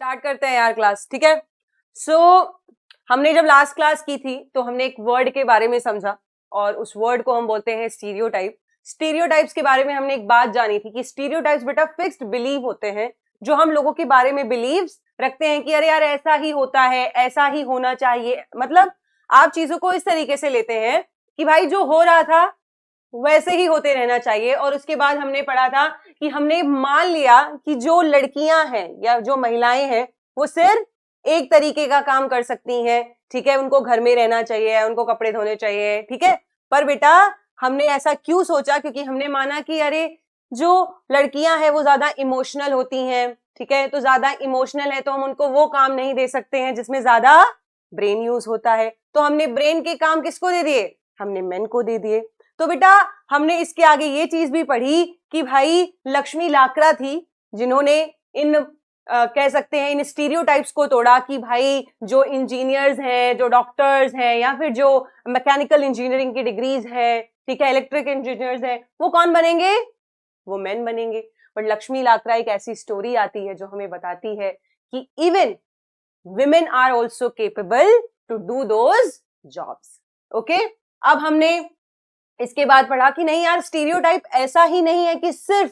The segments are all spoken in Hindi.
स्टार्ट करते हैं यार क्लास, ठीक है। सो हमने जब लास्ट क्लास की थी तो हमने एक वर्ड के बारे में समझा और उस वर्ड को हम बोलते हैं स्टीरियोटाइप। स्टीरियोटाइप्स के बारे में हमने एक बात जानी थी कि स्टीरियोटाइप्स बेटा फिक्स्ड बिलीव होते हैं जो हम लोगों के बारे में बिलीव्स रखते हैं कि अरे यार ऐसा ही होता है, ऐसा ही होना चाहिए। मतलब आप चीजों को इस तरीके से लेते हैं कि भाई जो हो रहा था वैसे ही होते रहना चाहिए। और उसके बाद हमने पढ़ा था कि हमने मान लिया कि जो लड़कियां हैं या जो महिलाएं हैं वो सिर्फ एक तरीके का काम कर सकती हैं, ठीक है। उनको घर में रहना चाहिए, उनको कपड़े धोने चाहिए, ठीक है। पर बेटा हमने ऐसा क्यों सोचा? क्योंकि हमने माना कि अरे जो लड़कियां हैं वो ज्यादा इमोशनल होती हैं, ठीक है। तो ज्यादा इमोशनल है तो हम उनको वो काम नहीं दे सकते हैं जिसमें ज्यादा ब्रेन यूज होता है। तो हमने ब्रेन के काम किसको दे दिए? हमने मेन को दे दिए। तो बेटा हमने इसके आगे ये चीज भी पढ़ी कि भाई लक्ष्मी लाकड़ा थी जिन्होंने इन कह सकते हैं इन स्टीरियोटाइप्स को तोड़ा कि भाई जो इंजीनियर्स हैं, जो डॉक्टर्स हैं या फिर जो मैकेनिकल इंजीनियरिंग की डिग्रीज है, ठीक है, इलेक्ट्रिक इंजीनियर्स हैं, वो कौन बनेंगे? वो मेन बनेंगे। बट लक्ष्मी लाकड़ा एक ऐसी स्टोरी आती है जो हमें बताती है कि even women are also capable to do those jobs. Okay, अब हमने इसके बाद पढ़ा कि नहीं यार स्टीरियोटाइप ऐसा ही नहीं है कि सिर्फ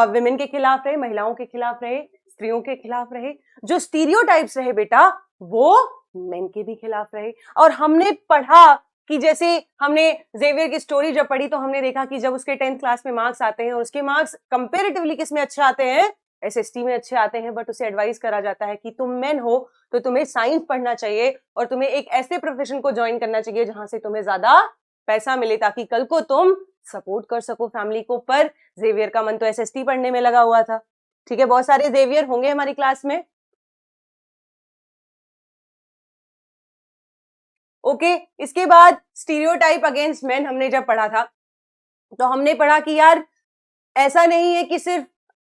विमेन के खिलाफ रहे, महिलाओं के खिलाफ रहे, स्त्रियों के खिलाफ रहे। जो स्टीरियोटाइप्स रहे बेटा वो मेन के भी खिलाफ रहे। और हमने पढ़ा कि जैसे हमने जेवियर की स्टोरी जब पढ़ी तो हमने देखा कि जब उसके 10th क्लास में मार्क्स आते हैं और उसके मार्क्स कंपेरेटिवली किसमें अच्छे आते हैं? एसएसटी में अच्छे आते हैं। बट उसे एडवाइस करा जाता है कि तुम मेन हो तो तुम्हें साइंस पढ़ना चाहिए और तुम्हें एक ऐसे प्रोफेशन को ज्वाइन करना चाहिए जहां से तुम्हें ज्यादा पैसा मिले ताकि कल को तुम सपोर्ट कर सको फैमिली को। पर जेवियर का मन तो एसएसटी पढ़ने में लगा हुआ था, ठीक है। बहुत सारे जेवियर होंगे हमारी क्लास में। ओके, इसके बाद स्टीरियोटाइप अगेंस्ट मेन हमने जब पढ़ा था तो हमने पढ़ा कि यार ऐसा नहीं है कि सिर्फ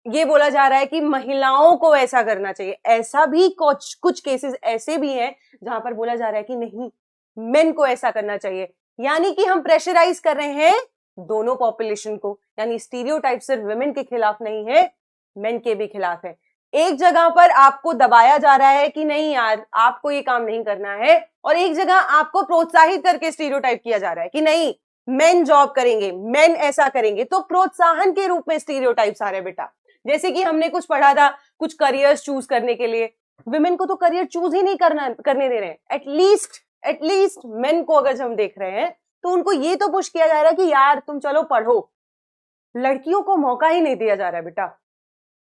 ये बोला जा रहा है कि महिलाओं को ऐसा करना चाहिए। ऐसा भी कुछ केसेस ऐसे भी हैं जहां पर बोला जा रहा है कि नहीं मेन को ऐसा करना चाहिए। यानी कि हम प्रेशराइज कर रहे हैं दोनों पॉपुलेशन को। यानी स्टीरियोटाइप सिर्फ वुमेन के खिलाफ नहीं है, मेन के भी खिलाफ है। एक जगह पर आपको दबाया जा रहा है कि नहीं यार आपको ये काम नहीं करना है और एक जगह आपको प्रोत्साहित करके स्टीरियोटाइप किया जा रहा है कि नहीं मेन जॉब करेंगे, मेन ऐसा करेंगे। तो प्रोत्साहन के रूप में स्टीरियोटाइप्स आ रहे हैं बेटा। जैसे कि हमने कुछ पढ़ा था कुछ करियर्स चूज करने के लिए, विमेन को तो करियर चूज ही नहीं करने दे रहे हैं। एटलीस्ट मेन को अगर हम देख रहे हैं तो उनको ये तो पुश किया जा रहा है कि यार तुम चलो पढ़ो। लड़कियों को मौका ही नहीं दिया जा रहा है बेटा।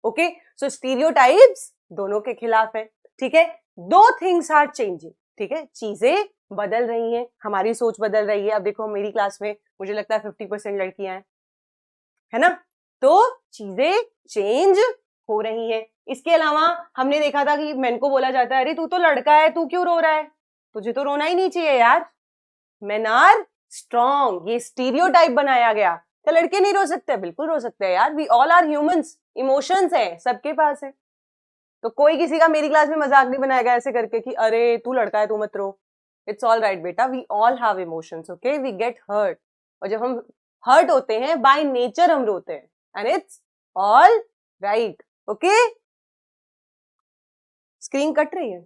ओके, सो स्टीरियोटाइप्स दोनों के खिलाफ है, ठीक है। दो थिंग्स आर चेंजिंग, ठीक है। चीजें बदल रही हैं, हमारी सोच बदल रही है। अब देखो मेरी क्लास में मुझे लगता है 50% लड़कियां हैं, है ना। तो चीजें चेंज हो रही हैं। इसके अलावा हमने देखा था कि मेन को बोला जाता है अरे तू तो लड़का है, तू क्यों रो रहा है? तुझे तो रोना ही नहीं चाहिए यार, मेन आर स्ट्रॉन्ग। ये स्टीरियोटाइप बनाया गया। तो लड़के नहीं रो सकते? बिल्कुल रो सकते हैं यार। We all are humans, emotions है सबके पास है। तो कोई किसी का मेरी क्लास में मजाक नहीं बनाया गया ऐसे करके कि अरे तू लड़का है तू मत रो। इट्स ऑल राइट बेटा, we all have emotions, okay. We get hurt और जब हम हर्ट होते हैं बाय नेचर हम रोते हैं and it's all right, okay. Screen cut रही है?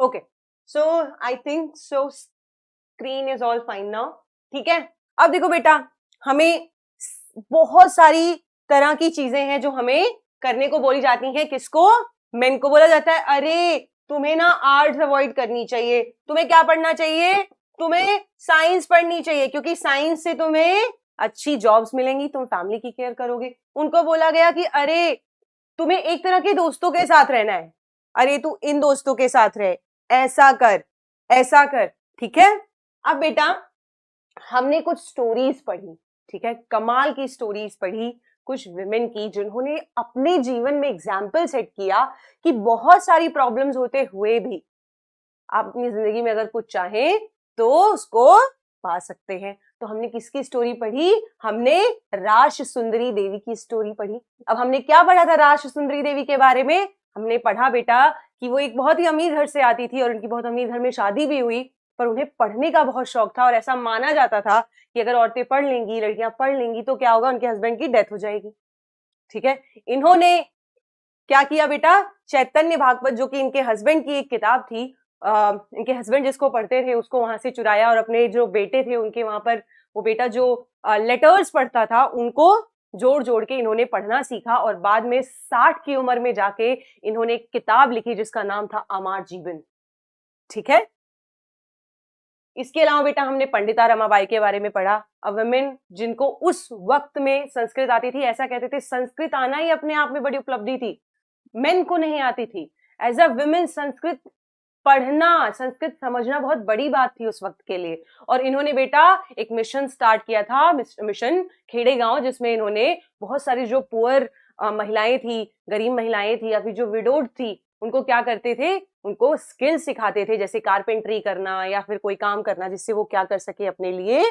Okay, so I think so screen is all fine now, ठीक है। अब देखो बेटा हमें बहुत सारी तरह की चीजें हैं जो हमें करने को बोली जाती हैं। किसको? मेन को बोला जाता है अरे तुम्हें ना आर्ट्स अवॉइड करनी चाहिए, तुम्हें क्या पढ़ना चाहिए? तुम्हें साइंस पढ़नी चाहिए क्योंकि साइंस से तुम्हें अच्छी जॉब्स मिलेंगी, तुम फैमिली की केयर करोगे। उनको बोला गया कि अरे तुम्हें एक तरह के दोस्तों के साथ रहना है, अरे तू इन दोस्तों के साथ रहे, ऐसा कर ऐसा कर, ठीक है। अब बेटा हमने कुछ स्टोरीज पढ़ी, ठीक है, कमाल की स्टोरीज पढ़ी कुछ विमेन की जिन्होंने अपने जीवन में एग्जाम्पल सेट किया कि बहुत सारी प्रॉब्लम्स होते हुए भी आप अपनी जिंदगी में अगर कुछ चाहें तो उसको पा सकते हैं। तो हमने किसकी स्टोरी पढ़ी? हमने रास सुंदरी देवी की स्टोरी पढ़ी। अब हमने क्या पढ़ा था रास सुंदरी देवी के बारे में? हमने पढ़ा बेटा कि वो एक बहुत ही अमीर घर से आती थी और उनकी बहुत अमीर घर में शादी भी हुई, पर उन्हें पढ़ने का बहुत शौक था और ऐसा माना जाता था कि अगर औरतें पढ़ लेंगी, लड़कियां पढ़ लेंगी तो क्या होगा? उनके हस्बैंड की डेथ हो जाएगी। ठीक है, इन्होंने क्या किया बेटा? चैतन्य भागवत, जो कि इनके हस्बैंड की एक किताब थी, इनके हस्बैंड जिसको पढ़ते थे उसको वहां से चुराया और अपने जो बेटे थे उनके वहां पर वो बेटा जो लेटर्स पढ़ता था उनको जोड़ जोड़ के इन्होंने पढ़ना सीखा और बाद में 60 की उम्र में जाके इन्होंने एक किताब लिखी जिसका नाम था अमर जीवन। ठीक है, इसके अलावा बेटा हमने पंडिता रमाबाई के बारे में पढ़ा, अ वुमेन जिनको उस वक्त में संस्कृत आती थी। ऐसा कहते थे संस्कृत आना ही अपने आप में बड़ी उपलब्धि थी, मेन को नहीं आती थी। एज अ वुमेन संस्कृत पढ़ना, संस्कृत समझना बहुत बड़ी बात थी उस वक्त के लिए। और इन्होंने बेटा एक मिशन स्टार्ट किया था, मिशन खेड़े गांव, जिसमें इन्होंने बहुत सारी जो पुअर महिलाएं थी, गरीब महिलाएं थी या फिर जो विडोड थी, उनको क्या करते थे? उनको स्किल सिखाते थे, जैसे कारपेंटरी करना या फिर कोई काम करना जिससे वो क्या कर सके अपने लिए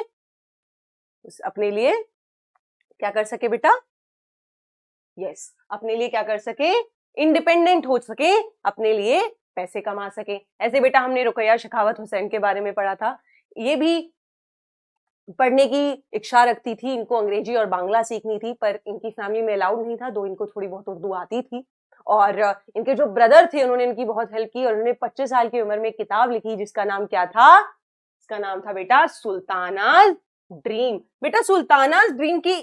क्या कर सके बेटा? यस, अपने लिए क्या कर सके? इंडिपेंडेंट हो सके, अपने लिए पैसे कमा सके। ऐसे बेटा हमने रुकैया शेखावत हुसैन के बारे में पढ़ा था। ये भी पढ़ने की इच्छा रखती थी, इनको अंग्रेजी और बांग्ला सीखनी थी, पर इनकी फैमिली में अलाउड नहीं था, दो इनको थोड़ी बहुत उर्दू आती थी। और इनके जो ब्रदर थे उन्होंने इनकी बहुत हेल्प की और उन्होंने 25 साल की उम्र में एक किताब लिखी जिसका नाम क्या था? इसका नाम था बेटा सुल्तानाज ड्रीम। बेटा सुल्तानाज ड्रीम की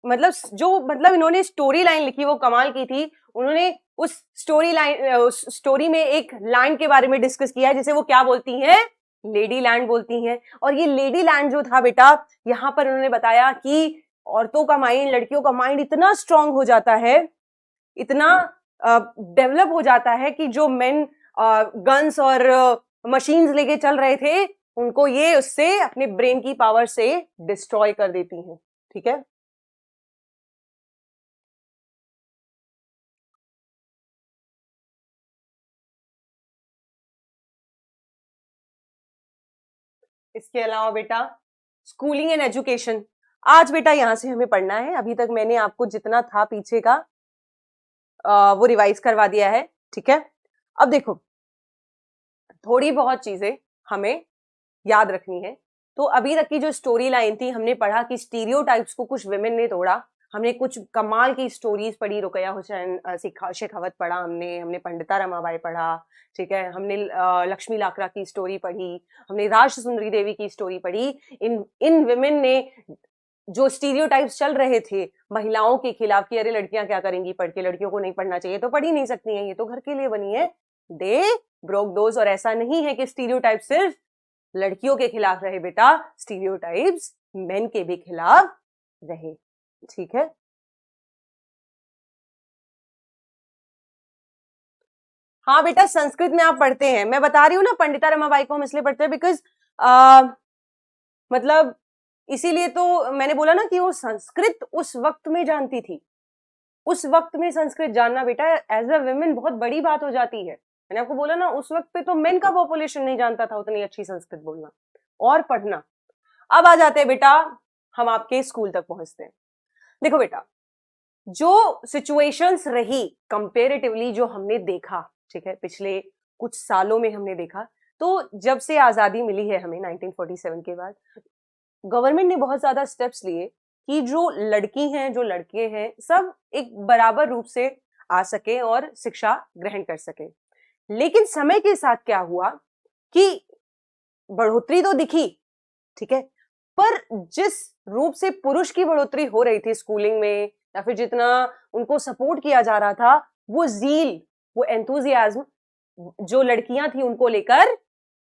मतलब इन्होंने स्टोरी लाइन लिखी वो कमाल की थी। उन्होंने उस स्टोरी में एक लैंड के बारे में डिस्कस किया है जिसे वो क्या बोलती हैं? लेडी लैंड बोलती हैं। और ये लेडी लैंड जो था बेटा, यहाँ पर उन्होंने बताया कि औरतों का माइंड, लड़कियों का माइंड इतना स्ट्रांग हो जाता है, इतना डेवलप हो जाता है कि जो मेन गन्स और मशीन्स लेके चल रहे थे उनको ये उससे अपने ब्रेन की पावर से डिस्ट्रॉय कर देती हैं। ठीक है, इसके अलावा बेटा स्कूलिंग एंड एजुकेशन, आज बेटा यहां से हमें पढ़ना है। अभी तक मैंने आपको जितना था पीछे का वो रिवाइज करवा दिया है। ठीक है, अब देखो थोड़ी बहुत चीजें हमें याद रखनी है। तो अभी तक की जो स्टोरी लाइन थी, हमने पढ़ा कि स्टीरियोटाइप्स को कुछ विमेन ने तोड़ा। हमने कुछ कमाल की स्टोरीज पढ़ी, रुकैया हुसैन शेखावत पढ़ा, हमने पंडिता रमाबाई पढ़ा। ठीक है, हमने लक्ष्मी लाकरा की स्टोरी पढ़ी, हमने राज सुंदरी देवी की स्टोरी पढ़ी। इन विमेन ने जो स्टीरियोटाइप्स चल रहे थे महिलाओं के खिलाफ कि अरे लड़कियां क्या करेंगी पढ़ के, लड़कियों को नहीं पढ़ना चाहिए, तो पढ़ ही नहीं सकती हैं, ये तो घर के लिए बनी है, दे ब्रोक दोज। और ऐसा नहीं है कि स्टीरियोटाइप सिर्फ लड़कियों के खिलाफ रहे बेटा, स्टीरियोटाइप्स मेन के भी खिलाफ रहे। ठीक है, हाँ बेटा संस्कृत में आप पढ़ते हैं, मैं बता रही हूँ ना पंडिता रमाबाई को हम इसलिए पढ़ते हैं बिकॉज मतलब इसीलिए तो मैंने बोला ना कि वो संस्कृत उस वक्त में जानती थी। उस वक्त में संस्कृत जानना बेटा एज अ वुमेन बहुत बड़ी बात हो जाती है। मैंने आपको बोला ना उस वक्त पे तो मेन का पॉपुलेशन नहीं जानता था उतनी अच्छी संस्कृत बोलना और पढ़ना। अब आ जाते हैं बेटा, हम आपके स्कूल तक पहुंचते हैं। देखो बेटा, जो सिचुएशंस रही कंपेरेटिवली जो हमने देखा, ठीक है, पिछले कुछ सालों में हमने देखा, तो जब से आजादी मिली है हमें 1947 के बाद, गवर्नमेंट ने बहुत ज्यादा स्टेप्स लिए कि जो लड़की हैं जो लड़के हैं सब एक बराबर रूप से आ सके और शिक्षा ग्रहण कर सके। लेकिन समय के साथ क्या हुआ कि बढ़ोतरी तो दिखी, ठीक है, पर जिस रूप से पुरुष की बढ़ोतरी हो रही थी स्कूलिंग में या फिर जितना उनको सपोर्ट किया जा रहा था, वो जील, वो एंथुजियाज्म जो लड़कियां थी उनको लेकर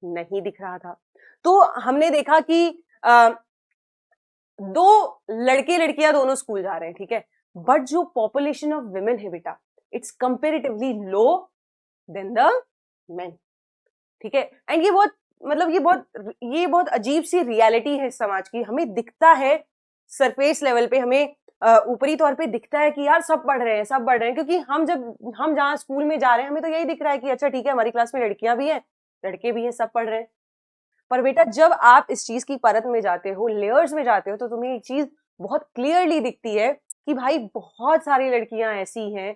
नहीं दिख रहा था। तो हमने देखा कि दो लड़के लड़कियां दोनों स्कूल जा रहे हैं, ठीक है, बट जो पॉपुलेशन ऑफ विमेन है बेटा, it's comparatively low than the men. ठीक है, एंड ये बहुत अजीब सी रियलिटी है समाज की। हमें दिखता है सरफेस लेवल पे, हमें ऊपरी तौर पे दिखता है कि यार सब पढ़ रहे हैं, क्योंकि हम जहाँ स्कूल में जा रहे हैं हमें तो यही दिख रहा है कि अच्छा ठीक है हमारी क्लास में लड़कियां भी हैं, लड़के भी हैं, सब पढ़ रहे हैं। पर बेटा जब आप इस चीज की परत में जाते हो, लेयर्स में जाते हो, तो तुम्हें एक चीज बहुत क्लियरली दिखती है कि भाई बहुत सारी लड़कियां ऐसी हैं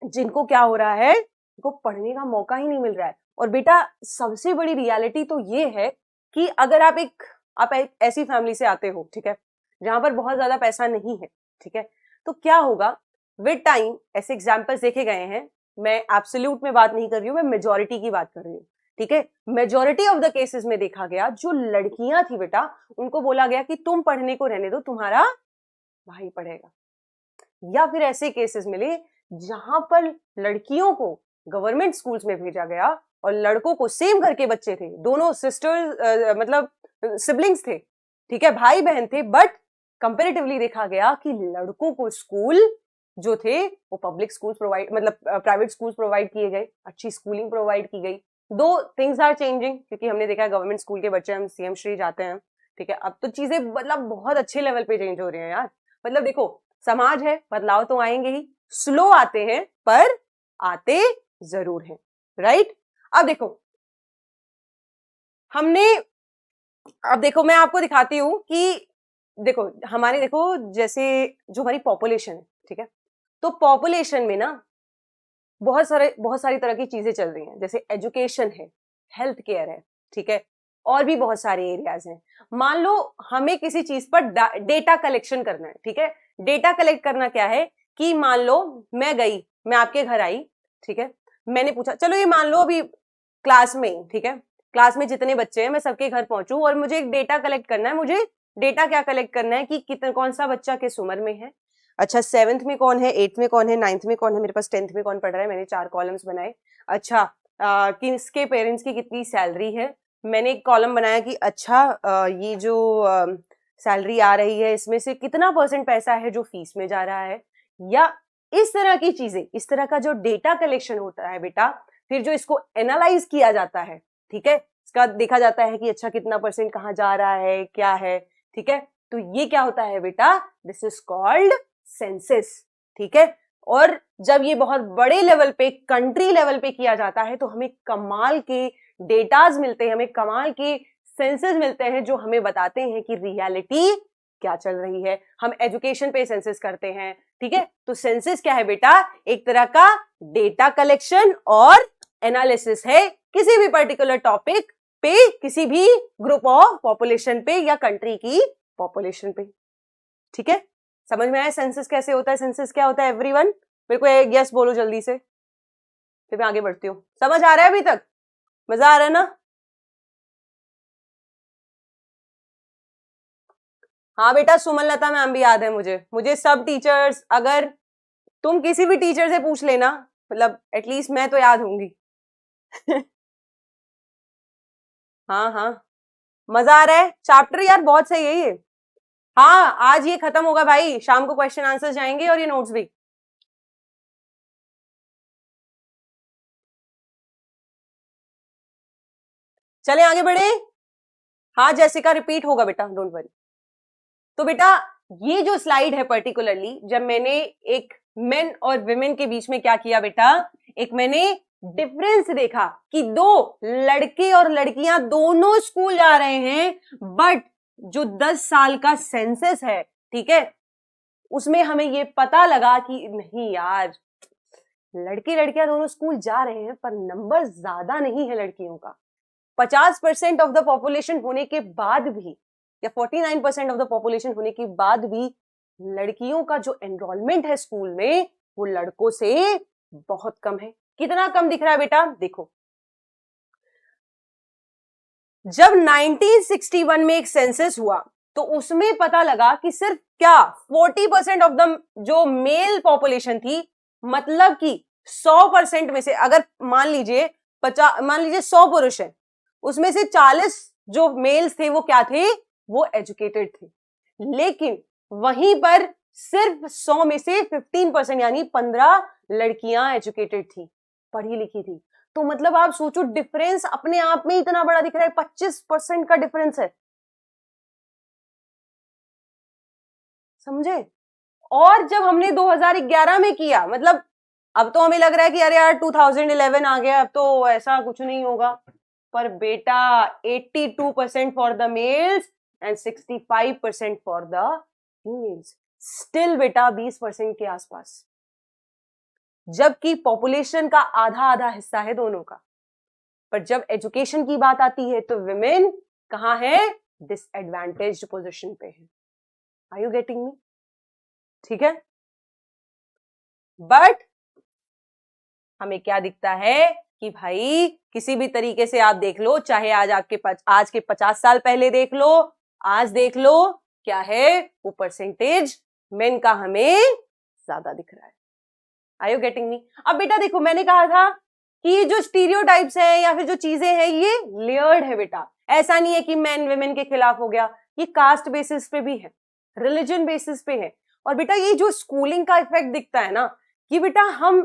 जिनको क्या हो रहा है, उनको पढ़ने का मौका ही नहीं मिल रहा है। और बेटा सबसे बड़ी रियलिटी तो ये है कि अगर आप एक ऐसी फैमिली से आते हो, ठीक है, जहां पर बहुत ज्यादा पैसा नहीं है, ठीक है, तो क्या होगा विद टाइम, ऐसे एग्जाम्पल्स देखे गए हैं, मैं एब्सोल्यूट में बात नहीं कर रही हूँ, मैं मेजोरिटी की बात कर रही हूँ, ठीक है, मेजोरिटी ऑफ द केसेस में देखा गया जो लड़कियां थी बेटा, उनको बोला गया कि तुम पढ़ने को रहने दो, तुम्हारा भाई पढ़ेगा। या फिर ऐसे केसेस मिले जहां पर लड़कियों को गवर्नमेंट स्कूल्स में भेजा गया और लड़कों को, सेम घर के बच्चे थे, दोनों सिस्टर्स मतलब सिबलिंग्स थे, ठीक है, भाई बहन थे, बट कंपेरेटिवली देखा गया कि लड़कों को स्कूल जो थे वो पब्लिक स्कूल्स प्रोवाइड, मतलब प्राइवेट स्कूल्स प्रोवाइड किए गए, अच्छी स्कूलिंग प्रोवाइड की गई। दो थिंग्स आर चेंजिंग, क्योंकि हमने देखा है गवर्नमेंट स्कूल के बच्चे हम सीएम श्री जाते हैं, ठीक है, अब तो चीजें मतलब बहुत अच्छे लेवल पे चेंज हो रही हैं यार। मतलब देखो समाज है, बदलाव तो आएंगे ही, स्लो आते हैं पर आते जरूर हैं, राइट। अब देखो हमने, अब देखो मैं आपको दिखाती हूं कि देखो हमारे, देखो जैसे जो हमारी पॉपुलेशन है, ठीक है, तो पॉपुलेशन में ना बहुत सारी तरह की चीजें चल रही हैं, जैसे एजुकेशन है, हेल्थ केयर है, ठीक है, और भी बहुत सारे एरियाज हैं। मान लो हमें किसी चीज पर डेटा कलेक्शन करना है, ठीक है, डेटा कलेक्ट करना क्या है कि मान लो मैं आपके घर आई, ठीक है, मैंने पूछा, चलो ये मान लो अभी क्लास में, ठीक है, क्लास में जितने बच्चे हैं मैं सबके घर पहुंचू और मुझे एक डेटा कलेक्ट करना है। मुझे डेटा क्या कलेक्ट करना है कि कितना, कौन सा बच्चा किस उम्र में है, अच्छा 7th में कौन है, 8th में कौन है, 9th में कौन है, मेरे पास 10th में कौन पढ़ रहा है, मैंने 4 कॉलम्स बनाए। अच्छा किसके पेरेंट्स की कितनी सैलरी है, मैंने एक कॉलम बनाया कि अच्छा ये जो सैलरी आ रही है इसमें से कितना % पैसा है जो फीस में जा रहा है, या इस तरह की चीजें, इस तरह का जो डेटा कलेक्शन होता है बेटा, फिर जो इसको एनालाइज किया जाता है, ठीक है, इसका देखा जाता है कि अच्छा कितना % कहाँ जा रहा है, क्या है, ठीक है, तो ये क्या होता है बेटा, दिस इज कॉल्ड सेंसस, ठीक है। और जब ये बहुत बड़े लेवल पे, कंट्री लेवल पे किया जाता है, तो हमें कमाल के डेटाज मिलते हैं, हमें कमाल के सेंसस मिलते हैं जो हमें बताते हैं कि रियलिटी क्या चल रही है। हम एजुकेशन पे सेंसस करते हैं, ठीक है, तो सेंसस क्या है बेटा, एक तरह का डेटा कलेक्शन और एनालिसिस है किसी भी पर्टिकुलर टॉपिक पे, किसी भी ग्रुप ऑफ पॉपुलेशन पे या कंट्री की पॉपुलेशन पे, ठीक है। समझ में आया सेंसस कैसे होता है, सेंसस क्या होता है एवरीवन, मेरे को यस बोलो जल्दी से, फिर मैं आगे बढ़ती हूँ। समझ आ रहा है अभी तक, मजा आ रहा है ना? हाँ बेटा सुमन लता मैम भी याद है मुझे सब टीचर्स, अगर तुम किसी भी टीचर से पूछ लेना, मतलब एटलीस्ट मैं तो याद होंगी। हाँ हाँ, मजा आ रहा है, चैप्टर यार बहुत सही है ये। हाँ आज ये खत्म होगा भाई, शाम को क्वेश्चन आंसर जाएंगे और ये नोट्स भी। चले आगे बढ़े। हाँ जैसिका रिपीट होगा बेटा, डोंट वरी। तो बेटा ये जो स्लाइड है पर्टिकुलरली, जब मैंने एक मेन और विमेन के बीच में क्या किया बेटा, एक मैंने डिफरेंस देखा कि दो लड़के और लड़कियां दोनों स्कूल जा रहे हैं, बट जो 10 साल का सेंसस है, ठीक है, उसमें हमें ये पता लगा कि नहीं यार, लड़के लड़कियां दोनों स्कूल जा रहे हैं पर नंबर ज्यादा नहीं है लड़कियों का। 50% ऑफ द पॉपुलेशन होने के बाद भी, या 49% ऑफ द पॉपुलेशन होने के बाद भी, लड़कियों का जो एनरोलमेंट है स्कूल में वो लड़कों से बहुत कम है। कितना कम दिख रहा है बेटा, देखो जब 1961 में एक सेंसस हुआ तो उसमें पता लगा कि सिर्फ क्या 40% ऑफ द जो मेल पॉपुलेशन थी, मतलब कि 100% में से अगर मान लीजिए 100 पुरुष है, उसमें से 40 जो मेल्स थे वो क्या थे, वो एजुकेटेड थे। लेकिन वहीं पर सिर्फ 100 में से 15% यानी 15 लड़कियां एजुकेटेड थी, पढ़ी लिखी थी। तो मतलब आप सोचो डिफरेंस अपने आप में इतना बड़ा दिख रहा है, 25% का डिफरेंस है, समझे। और जब हमने 2011 में किया, मतलब अब तो हमें लग रहा है कि अरे यार 2011 आ गया, अब तो ऐसा कुछ नहीं होगा, पर बेटा 82% for the mails and 65% for the females. Still बेटा 20% के आसपास, जबकि पॉपुलेशन का आधा आधा हिस्सा है दोनों का। पर जब एजुकेशन की बात आती है तो विमेन कहां है? डिसएडवांटेज्ड पोजीशन पे है। Are you getting me? ठीक है, बट हमें क्या दिखता है कि भाई किसी भी तरीके से आप देख लो, चाहे आज आज के 50 साल पहले देख लो, आज देख लो, क्या है वो परसेंटेज मेन का हमें ज्यादा दिख रहा है। Are you getting me? अब बेटा देखो, मैंने कहा था कि जो स्टीरियोटाइप्स है या फिर जो चीजें हैं ये लेयर्ड है बेटा। ऐसा नहीं है कि मेन विमेन के खिलाफ हो गया, ये कास्ट बेसिस पे भी है, रिलीजन बेसिस पे है। और बेटा ये जो स्कूलिंग का इफेक्ट दिखता है ना, कि बेटा हम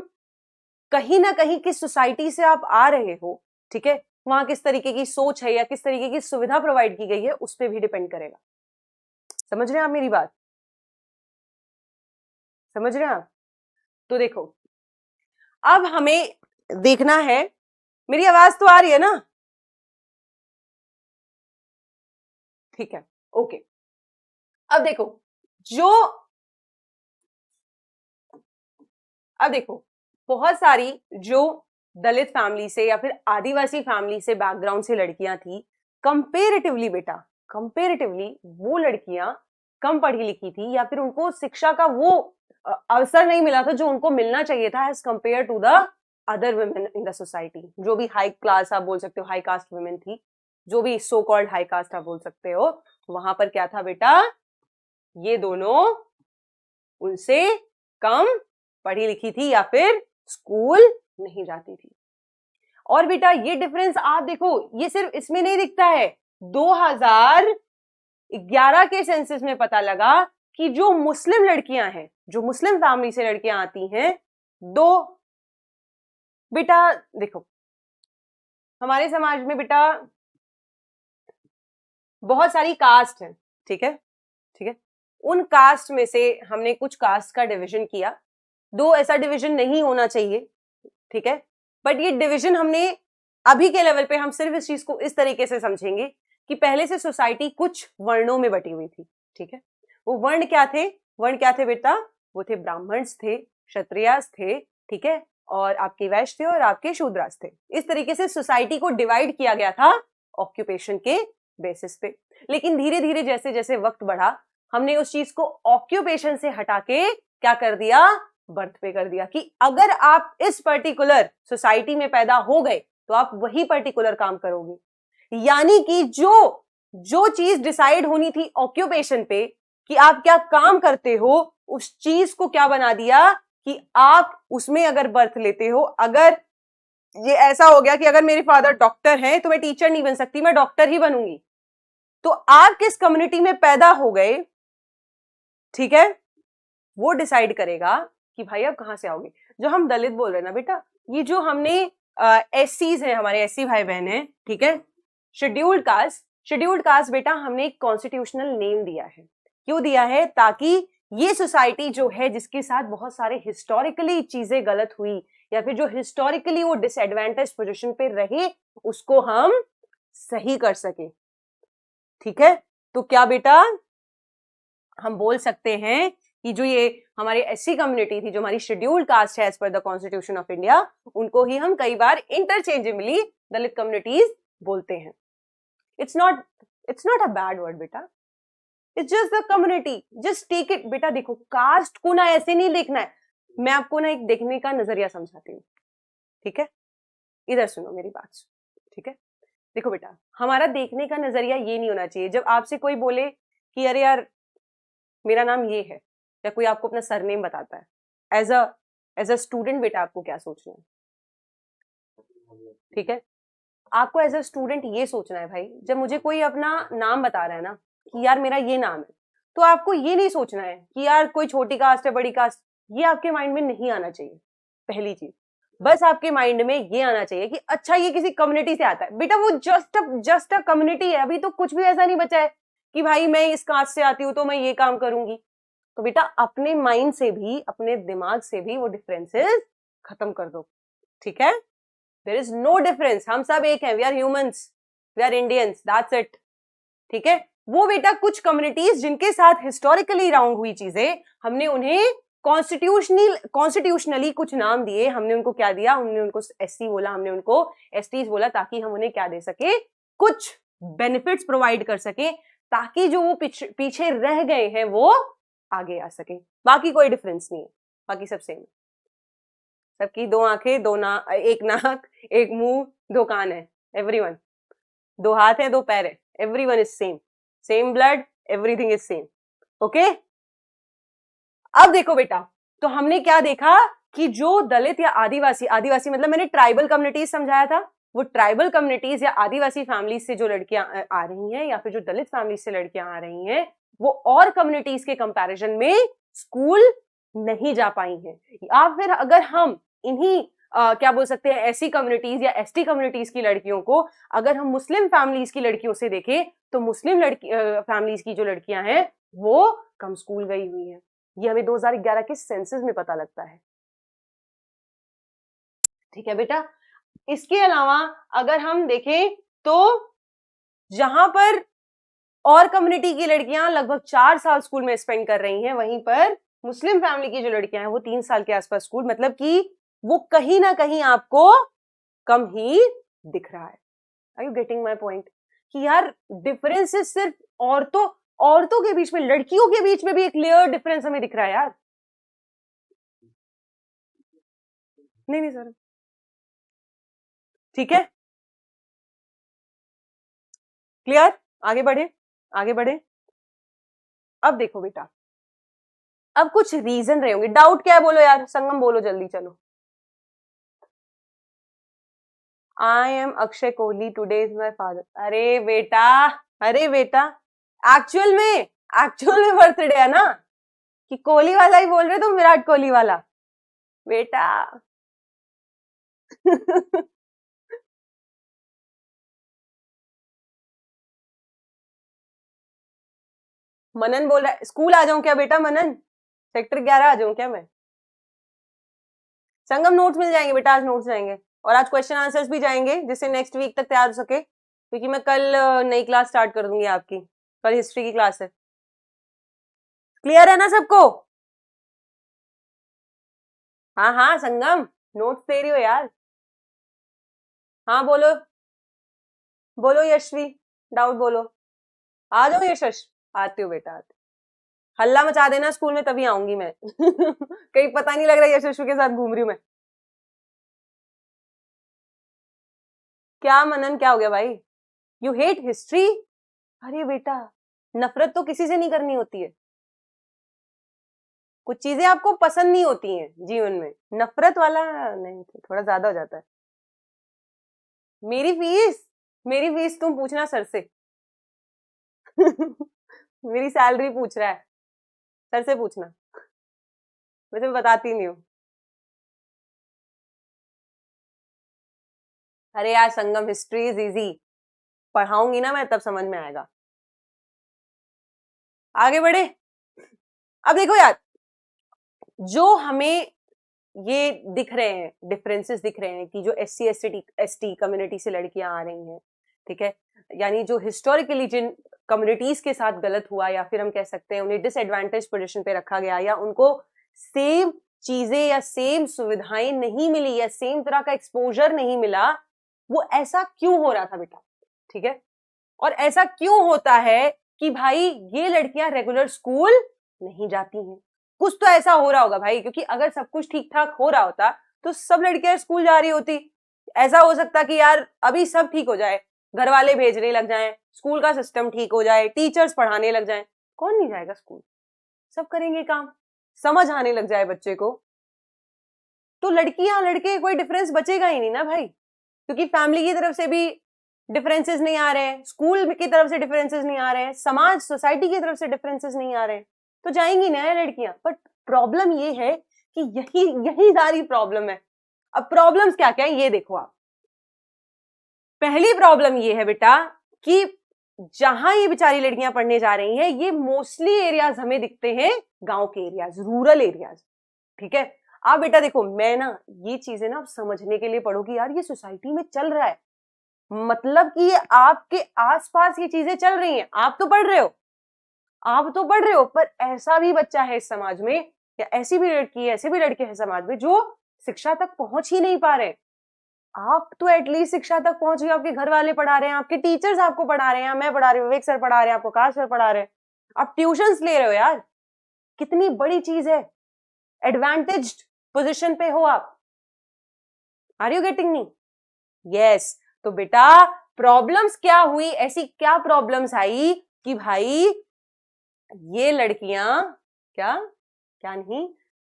कहीं ना कहीं किस सोसाइटी से आप आ रहे हो, ठीक है, वहां किस तरीके की सोच है या किस तरीके की सुविधा प्रोवाइड की गई है, उस पर भी डिपेंड करेगा। समझ रहे हैं आप मेरी बात? समझ रहे हैं आप? तो देखो, अब हमें देखना है, मेरी आवाज तो आ रही है ना? ठीक है, ओके। अब देखो, बहुत सारी जो दलित फैमिली से या फिर आदिवासी फैमिली से बैकग्राउंड से लड़कियां थी, कंपेरेटिवली बेटा, कंपेरेटिवली वो लड़कियां कम पढ़ी लिखी थी या फिर उनको शिक्षा का वो अवसर नहीं मिला था जो उनको मिलना चाहिए था as compare to the other women in the society. जो भी हाई क्लास आप बोल सकते हो, हाई कास्ट वुमेन थी, जो भी सो कॉल्ड हाई कास्ट आप बोल सकते हो, वहां पर क्या था बेटा, ये दोनों उनसे कम पढ़ी लिखी थी या फिर स्कूल नहीं जाती थी। और बेटा ये डिफरेंस आप देखो, ये सिर्फ इसमें नहीं दिखता है, 2011 के सेंसस में पता लगा कि जो मुस्लिम लड़कियां हैं, जो मुस्लिम फैमिली से लड़कियां आती हैं, बेटा देखो हमारे समाज में बेटा बहुत सारी कास्ट हैं, ठीक है, ठीक है, उन कास्ट में से हमने कुछ कास्ट का डिवीजन किया। दो ऐसा डिवीजन नहीं होना चाहिए, ठीक है, बट ये डिवीजन हमने अभी के लेवल पे हम सिर्फ इस चीज को इस तरीके से समझेंगे कि पहले से सोसाइटी कुछ वर्णों में बटी हुई थी, ठीक है। वो वर्ण क्या थे? वर्ण क्या थे बेटा? वो थे ब्राह्मण्स थे, क्षत्रियास थे, ठीक है, और आपके वैश्य थे और आपके शूद्रास थे। इस तरीके से सोसाइटी को डिवाइड किया गया था ऑक्यूपेशन के बेसिस पे। लेकिन धीरे धीरे जैसे जैसे वक्त बढ़ा, हमने उस चीज को ऑक्यूपेशन से हटा के क्या कर दिया? बर्थ पे कर दिया, कि अगर आप इस पर्टिकुलर सोसाइटी में पैदा हो गए तो आप वही पर्टिकुलर काम करोगे। यानी कि जो चीज डिसाइड होनी थी ऑक्यूपेशन पे कि आप क्या काम करते हो, उस चीज को क्या बना दिया कि आप उसमें अगर बर्थ लेते हो, अगर ये ऐसा हो गया कि अगर मेरे फादर डॉक्टर हैं तो मैं टीचर नहीं बन सकती, मैं डॉक्टर ही बनूंगी। तो आप किस कम्युनिटी में पैदा हो गए, ठीक है, वो डिसाइड करेगा कि भाई आप कहां से आओगे। जो हम दलित बोल रहे हैं ना बेटा, ये जो हमने एससीज हैं, हमारे एससी भाई बहन हैं, ठीक है, शेड्यूल्ड कास्ट बेटा हमने एक कॉन्स्टिट्यूशनल नेम दिया है। क्यों दिया है? ताकि ये सोसाइटी जो है जिसके साथ बहुत सारे हिस्टोरिकली चीजें गलत हुई या फिर जो हिस्टोरिकली वो डिसएडवांटेज पोजीशन पे रहे, उसको हम सही कर सके, ठीक है। तो क्या बेटा हम बोल सकते हैं कि जो ये हमारी एससी कम्युनिटी थी, जो हमारी शेड्यूल्ड कास्ट है as per the constitution of India, उनको ही हम कई बार इंटरचेंजेबली दलित कम्युनिटीज बोलते हैं। It's not a bad word बेटा, it's just the community, just take it. बेटा देखो, कास्ट को ना ऐसे नहीं देखना है, मैं आपको ना एक देखने का नजरिया समझाती हूँ, ठीक है, इधर सुनो मेरी बात, ठीक है। देखो बेटा, हमारा देखने का नजरिया ये नहीं होना चाहिए, जब आपसे कोई बोले कि अरे यार मेरा नाम ये है, या कोई आपको अपना सरनेम बताता है, एज अ स्टूडेंट बेटा आपको क्या सोचना है, ठीक है, आपको एज अ स्टूडेंट ये सोचना है भाई, जब मुझे कोई अपना नाम बता रहा है ना कि यार मेरा ये नाम है, तो आपको ये नहीं सोचना है कि यार कोई छोटी कास्ट है, बड़ी कास्ट, ये आपके माइंड में नहीं आना चाहिए। पहली चीज, बस आपके माइंड में ये आना चाहिए कि अच्छा ये किसी कम्युनिटी से आता है। बेटा वो जस्ट अ कम्युनिटी है, अभी तो कुछ भी ऐसा नहीं बचा है कि भाई मैं इस कास्ट से आती हूँ तो मैं ये काम करूंगी। तो बेटा अपने माइंड से भी, अपने दिमाग से भी वो डिफरेंसेस खत्म कर दो, ठीक है। देयर इज नो डिफरेंस, हम सब एक हैं, we are humans, we are Indians, that's it. ठीक है, वो बेटा कुछ कम्युनिटीज जिनके साथ हिस्टोरिकली रॉन्ग हुई चीजें, हमने उन्हें कॉन्स्टिट्यूशनली कुछ नाम दिए, हमने उनको क्या दिया, हमने उनको एससी बोला, हमने उनको एसटीज बोला, ताकि हम उन्हें क्या दे सके, कुछ बेनिफिट्स प्रोवाइड कर सके, ताकि जो वो पीछे रह गए हैं वो आगे आ सके। बाकी कोई डिफरेंस नहीं है, बाकी सब सेम है, सबकी दो आंखें, एक नाक, एक मुंह, दो कान है, एवरीवन, दो हाथ है, दो पैर है, everyone is same, same blood, everything is same. Okay, अब देखो बेटा, तो हमने क्या देखा कि जो दलित या आदिवासी, आदिवासी मतलब मैंने ट्राइबल कम्युनिटीज समझाया था, वो ट्राइबल कम्युनिटीज या आदिवासी फैमिलीज से जो लड़कियां आ रही हैं, या फिर जो दलित फैमिलीज से लड़कियां आ रही हैं, वो और कम्युनिटीज के कंपैरिजन में स्कूल नहीं जा पाई हैं। या फिर अगर हम इन्हीं क्या बोल सकते हैं, ऐसी कम्युनिटीज या एसटी कम्युनिटीज की लड़कियों को अगर हम मुस्लिम फैमिलीज की लड़कियों से देखें, तो मुस्लिम फैमिलीज की जो लड़कियां हैं वो कम स्कूल गई हुई हैं। ये हमें 2011 के सेंसस में पता लगता है। ठीक है बेटा, इसके अलावा अगर हम देखें तो जहां पर और कम्युनिटी की लड़कियां लगभग 4 साल स्कूल में स्पेंड कर रही हैं, वहीं पर मुस्लिम फैमिली की जो लड़कियां हैं वो 3 साल के आसपास स्कूल, मतलब कि वो कहीं ना कहीं आपको कम ही दिख रहा है। Are you getting my point? कि यार डिफरेंसेस सिर्फ औरतों के बीच में, लड़कियों के बीच में भी एक क्लियर डिफरेंस हमें दिख रहा है यार। नहीं सर, ठीक है, क्लियर, आगे बढ़े, आगे बढ़े। अब देखो बेटा, अब कुछ रीजन रहे होंगे, डाउट क्या है बोलो यार, संगम बोलो जल्दी, चलो। I am Akshay Kohli, today is my father. अरे बेटा एक्चुअल में बर्थडे है ना, कि कोहली वाला ही बोल रहे तुम, विराट कोहली वाला बेटा। मनन बोल रहा है स्कूल आ जाऊं क्या बेटा, मनन सेक्टर 11 आ जाऊं क्या मैं? संगम नोट्स मिल जाएंगे बेटा, आज नोट्स जाएंगे और आज क्वेश्चन आंसर्स भी जाएंगे, जिससे नेक्स्ट वीक तक तैयार हो सके, क्योंकि मैं कल नई क्लास स्टार्ट कर दूंगी आपकी, कल हिस्ट्री की क्लास है। क्लियर है ना सबको? हाँ हाँ संगम, नोट्स दे रही हो यार? हाँ बोलो, बोलो यशवी, डाउट बोलो, आ जाओ यशश, आती हो बेटा, आती, हल्ला मचा देना स्कूल में, तभी आऊंगी मैं। कहीं पता नहीं लग रहा यशस्वी के साथ घूम रही हूँ मैं। क्या मनन, क्या हो गया भाई? You hate history? अरे बेटा, नफरत तो किसी से नहीं करनी होती है, कुछ चीजें आपको पसंद नहीं होती हैं जीवन में, नफरत वाला नहीं, थोड़ा ज्यादा हो जाता है। मेरी फीस तुम पूछना सर से। मेरी सैलरी पूछ रहा है, सर से पूछना, वैसे मैं बताती नहीं हूँ। अरे यार संगम, हिस्ट्री इज इजी, पढ़ाऊंगी ना मैं तब समझ में आएगा। आगे बढ़े। अब देखो यार, जो हमें ये दिख रहे हैं, डिफरेंसेस दिख रहे हैं कि जो SC ST कम्युनिटी से लड़कियां आ रही हैं, ठीक है, यानी जो हिस्टोरिकली जिन कम्युनिटीज के साथ गलत हुआ, या फिर हम कह सकते हैं उन्हें डिसएडवांटेज पोजीशन पे रखा गया, या उनको सेम चीजें या सेम सुविधाएं नहीं मिली, या सेम तरह का एक्सपोजर नहीं मिला, वो ऐसा क्यों हो रहा था बेटा? ठीक है, और ऐसा क्यों होता है कि भाई ये लड़कियां रेगुलर स्कूल नहीं जाती हैं? कुछ तो ऐसा हो रहा होगा भाई, क्योंकि अगर सब कुछ ठीक ठाक हो रहा होता तो सब लड़कियां स्कूल जा रही होती। ऐसा हो सकता कि यार अभी सब ठीक हो जाए, घर वाले भेजने लग जाएं, स्कूल का सिस्टम ठीक हो जाए, टीचर्स पढ़ाने लग जाएं, कौन नहीं जाएगा स्कूल, सब करेंगे काम, समझ आने लग जाए बच्चे को, तो लड़कियां लड़के कोई डिफरेंस बचेगा ही नहीं ना भाई, क्योंकि फैमिली की तरफ से भी डिफरेंसेस नहीं आ रहे हैं, स्कूल की तरफ से डिफरेंसेस नहीं आ रहे हैं, समाज सोसाइटी की तरफ से डिफरेंसेस नहीं आ रहे हैं, तो जाएंगी ना लड़कियां। बट प्रॉब्लम ये है कि यही यही सारी प्रॉब्लम है। अब प्रॉब्लम्स क्या क्या है ये देखो आप। पहली प्रॉब्लम ये है बेटा कि जहां ये बेचारी लड़कियां पढ़ने जा रही हैं, ये मोस्टली एरियाज हमें दिखते हैं गांव के एरियाज, रूरल एरियाज। ठीक है, आप बेटा देखो, मैं ना ये चीजें ना समझने के लिए पढ़ो कि यार ये सोसाइटी में चल रहा है, मतलब कि ये आपके आसपास ये चीजें चल रही हैं, आप तो पढ़ रहे हो, आप तो पढ़ रहे हो, पर ऐसा भी बच्चा है इस समाज में, या ऐसी भी लड़की है, ऐसे भी लड़के हैं समाज में जो शिक्षा तक पहुंच ही नहीं पा रहे। आप तो एटलीस्ट शिक्षा तक पहुंच गए, आपके घर वाले पढ़ा रहे हैं, आपके टीचर्स आपको पढ़ा रहे हैं, मैं पढ़ा रही हूँ, विवेक सर पढ़ा रहे हैं, आपको काश सर पढ़ा रहे हैं, आप ट्यूशंस ले रहे हो यार, कितनी बड़ी चीज है, एडवांटेज्ड पोजीशन पे हो आप। Are you getting me? Yes. तो बेटा प्रॉब्लम्स क्या हुई, ऐसी क्या प्रॉब्लम्स आई कि भाई ये लड़कियां क्या क्या नहीं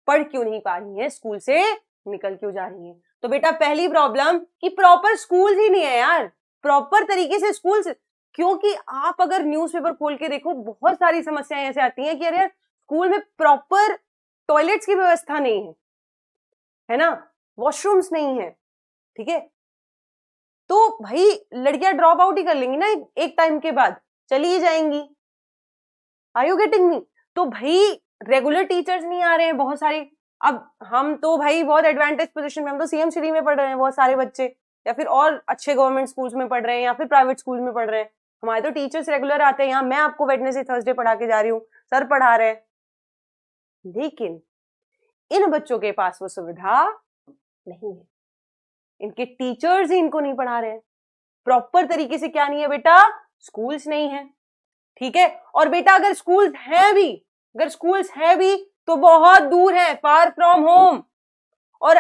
पढ़ क्यों नहीं पा रही हैं, स्कूल से निकल क्यों जा रही हैं? तो बेटा पहली प्रॉब्लम कि प्रॉपर स्कूल ही नहीं है यार, प्रॉपर तरीके से स्कूल से, क्योंकि आप अगर न्यूज़पेपर खोल के देखो बहुत सारी समस्याएं ऐसे आती हैं कि अरे यार स्कूल में प्रॉपर टॉयलेट्स की व्यवस्था नहीं है ना, वॉशरूम्स नहीं है, ठीक है, तो भाई लड़कियां ड्रॉप आउट ही कर लेंगी ना एक टाइम के बाद, चली ही जाएंगी। Are you getting me? तो भाई रेगुलर टीचर्स नहीं आ रहे हैं बहुत सारे। अब हम तो भाई बहुत एडवांटेज पोजीशन में, हम तो सीएम श्री में पढ़ रहे हैं बहुत सारे बच्चे, या फिर और अच्छे गवर्नमेंट स्कूल्स में पढ़ रहे हैं, या फिर प्राइवेट स्कूल में पढ़ रहे हैं, हमारे तो टीचर्स रेगुलर आते हैं। यहाँ मैं आपको वेडनेसडे थर्सडे पढ़ा के जा रही हूँ, सर पढ़ा रहे हैं, लेकिन इन बच्चों के पास वो सुविधा नहीं है, इनके टीचर्स ही इनको नहीं पढ़ा रहे हैं प्रॉपर तरीके से। क्या नहीं है बेटा? स्कूल्स नहीं है, ठीक है। और बेटा अगर स्कूल्स है भी तो बहुत दूर है, फार फ्रॉम होम। और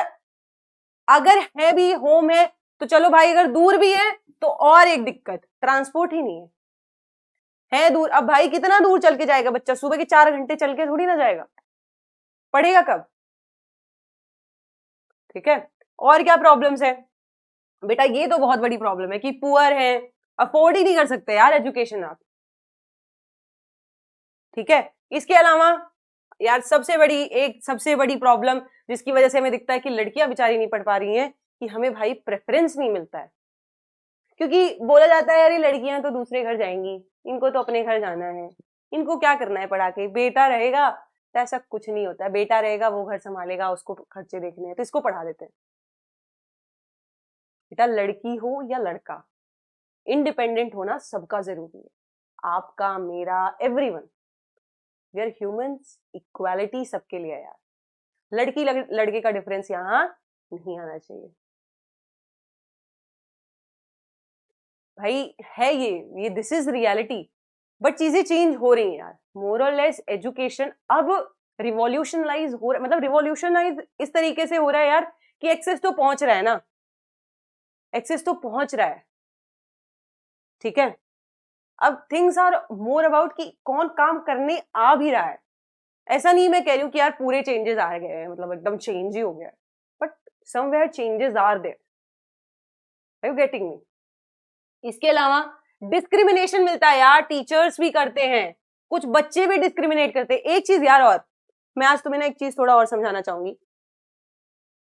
अगर है भी होम है तो चलो भाई, अगर दूर भी है तो और एक दिक्कत, ट्रांसपोर्ट ही नहीं है दूर। अब भाई कितना दूर चल के जाएगा बच्चा? सुबह के 4 घंटे चल के थोड़ी ना जाएगा, पढ़ेगा कब? ठीक है। और क्या प्रॉब्लम्स है बेटा? ये तो बहुत बड़ी प्रॉब्लम है कि पुअर है, अफोर्ड ही नहीं कर सकते यार एजुकेशन आप, ठीक है। इसके अलावा यार सबसे बड़ी प्रॉब्लम जिसकी वजह से हमें दिखता है कि लड़कियां बेचारी नहीं पढ़ पा रही हैं, कि हमें भाई प्रेफरेंस नहीं मिलता है। क्योंकि बोला जाता है यार ये लड़कियां तो दूसरे घर जाएंगी, इनको तो अपने घर जाना है, इनको क्या करना है पढ़ा के, बेटा रहेगा तो ऐसा कुछ नहीं होता है, बेटा रहेगा वो घर संभालेगा, उसको खर्चे देखने हैं तो इसको पढ़ा देते हैं। बेटा लड़की हो या लड़का, इंडिपेंडेंट होना सबका जरूरी है, आपका, मेरा, everyone. We are humans, equality सबके लिए है यार, लड़की लड़के का डिफरेंस यहां नहीं आना चाहिए भाई। है ये दिस इज रियलिटी। बट चीजें चेंज हो रही हैं यार, मोर और लेस एजुकेशन अब रिवॉल्यूशनलाइज हो रहा है, मतलब रिवॉल्यूशनाइज इस तरीके से हो रहा है यार कि एक्सेस तो पहुंच रहा है ना, एक्सेस तो पहुंच रहा है, ठीक है। अब थिंग्स आर मोर अबाउट कि कौन काम करने आ भी रहा है। ऐसा नहीं मैं कह रही हूँ कि यार पूरे चेंजेस आ गए हैं, मतलब एकदम चेंज ही हो गया है, but somewhere changes are there. Are you getting me? इसके अलावा डिस्क्रिमिनेशन मिलता है यार, टीचर्स भी करते हैं, कुछ बच्चे भी डिस्क्रिमिनेट करते हैं। एक चीज यार, और मैं आज तुम्हें ना एक चीज थोड़ा और समझाना चाहूंगी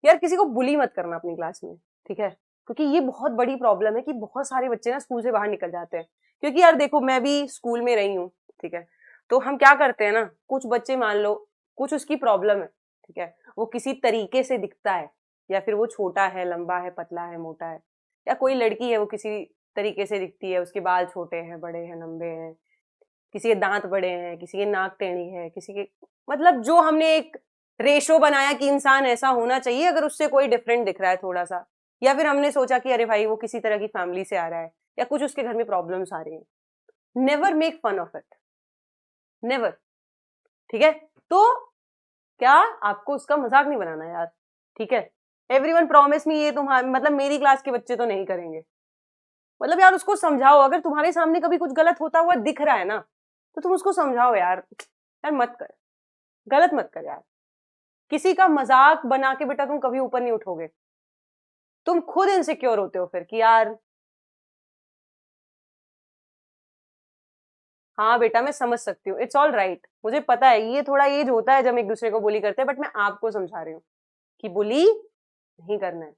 यार, किसी को बुली मत करना अपनी क्लास में, ठीक है, क्योंकि ये बहुत बड़ी प्रॉब्लम है कि बहुत सारे बच्चे ना स्कूल से बाहर निकल जाते हैं। क्योंकि यार देखो, मैं भी स्कूल में रही हूँ, ठीक है, तो हम क्या करते हैं ना, कुछ बच्चे मान लो कुछ उसकी प्रॉब्लम है, ठीक है, वो किसी तरीके से दिखता है, या फिर वो छोटा है, लंबा है, पतला है, मोटा है, या कोई लड़की है वो किसी तरीके से दिखती है, उसके बाल छोटे हैं, बड़े हैं, लंबे हैं, किसी के दांत बड़े हैं, किसी के नाक टेढ़ी है, किसी के, मतलब जो हमने एक रेशो बनाया कि इंसान ऐसा होना चाहिए, अगर उससे कोई डिफरेंट दिख रहा है थोड़ा सा, या फिर हमने सोचा कि अरे भाई वो किसी तरह की फैमिली से आ रहा है, या कुछ उसके घर में प्रॉब्लम्स आ रही हैं, never make fun of it, never, ठीक है। तो क्या आपको उसका मजाक नहीं बनाना यार, ठीक है। एवरीवन प्रॉमिस मी, ये तुम्हारे मतलब मेरी क्लास के बच्चे तो नहीं करेंगे, मतलब यार उसको समझाओ, अगर तुम्हारे सामने कभी कुछ गलत होता हुआ दिख रहा है ना, तो तुम उसको समझाओ यार, यार मत कर, गलत मत कर यार, किसी का मजाक बना के बेटा तुम कभी ऊपर नहीं उठोगे, तुम खुद इनसिक्योर होते हो फिर कि यार, हाँ बेटा मैं समझ सकती हूँ, इट्स ऑल राइट, मुझे पता है ये थोड़ा एज होता है जब एक दूसरे को बुली करते हैं, बट मैं आपको समझा रही हूँ कि बुली नहीं करना है,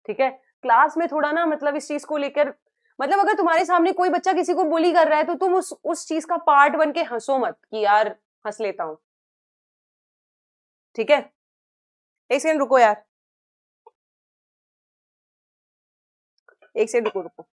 ठीक है। क्लास में थोड़ा ना, मतलब इस चीज को लेकर, मतलब अगर तुम्हारे सामने कोई बच्चा किसी को बुली कर रहा है तो तुम उस चीज का पार्ट बन के हंसो मत कि यार हंस लेता हूं, ठीक है। एक सेकंड रुको यार, एक सेकंड रुको रुको।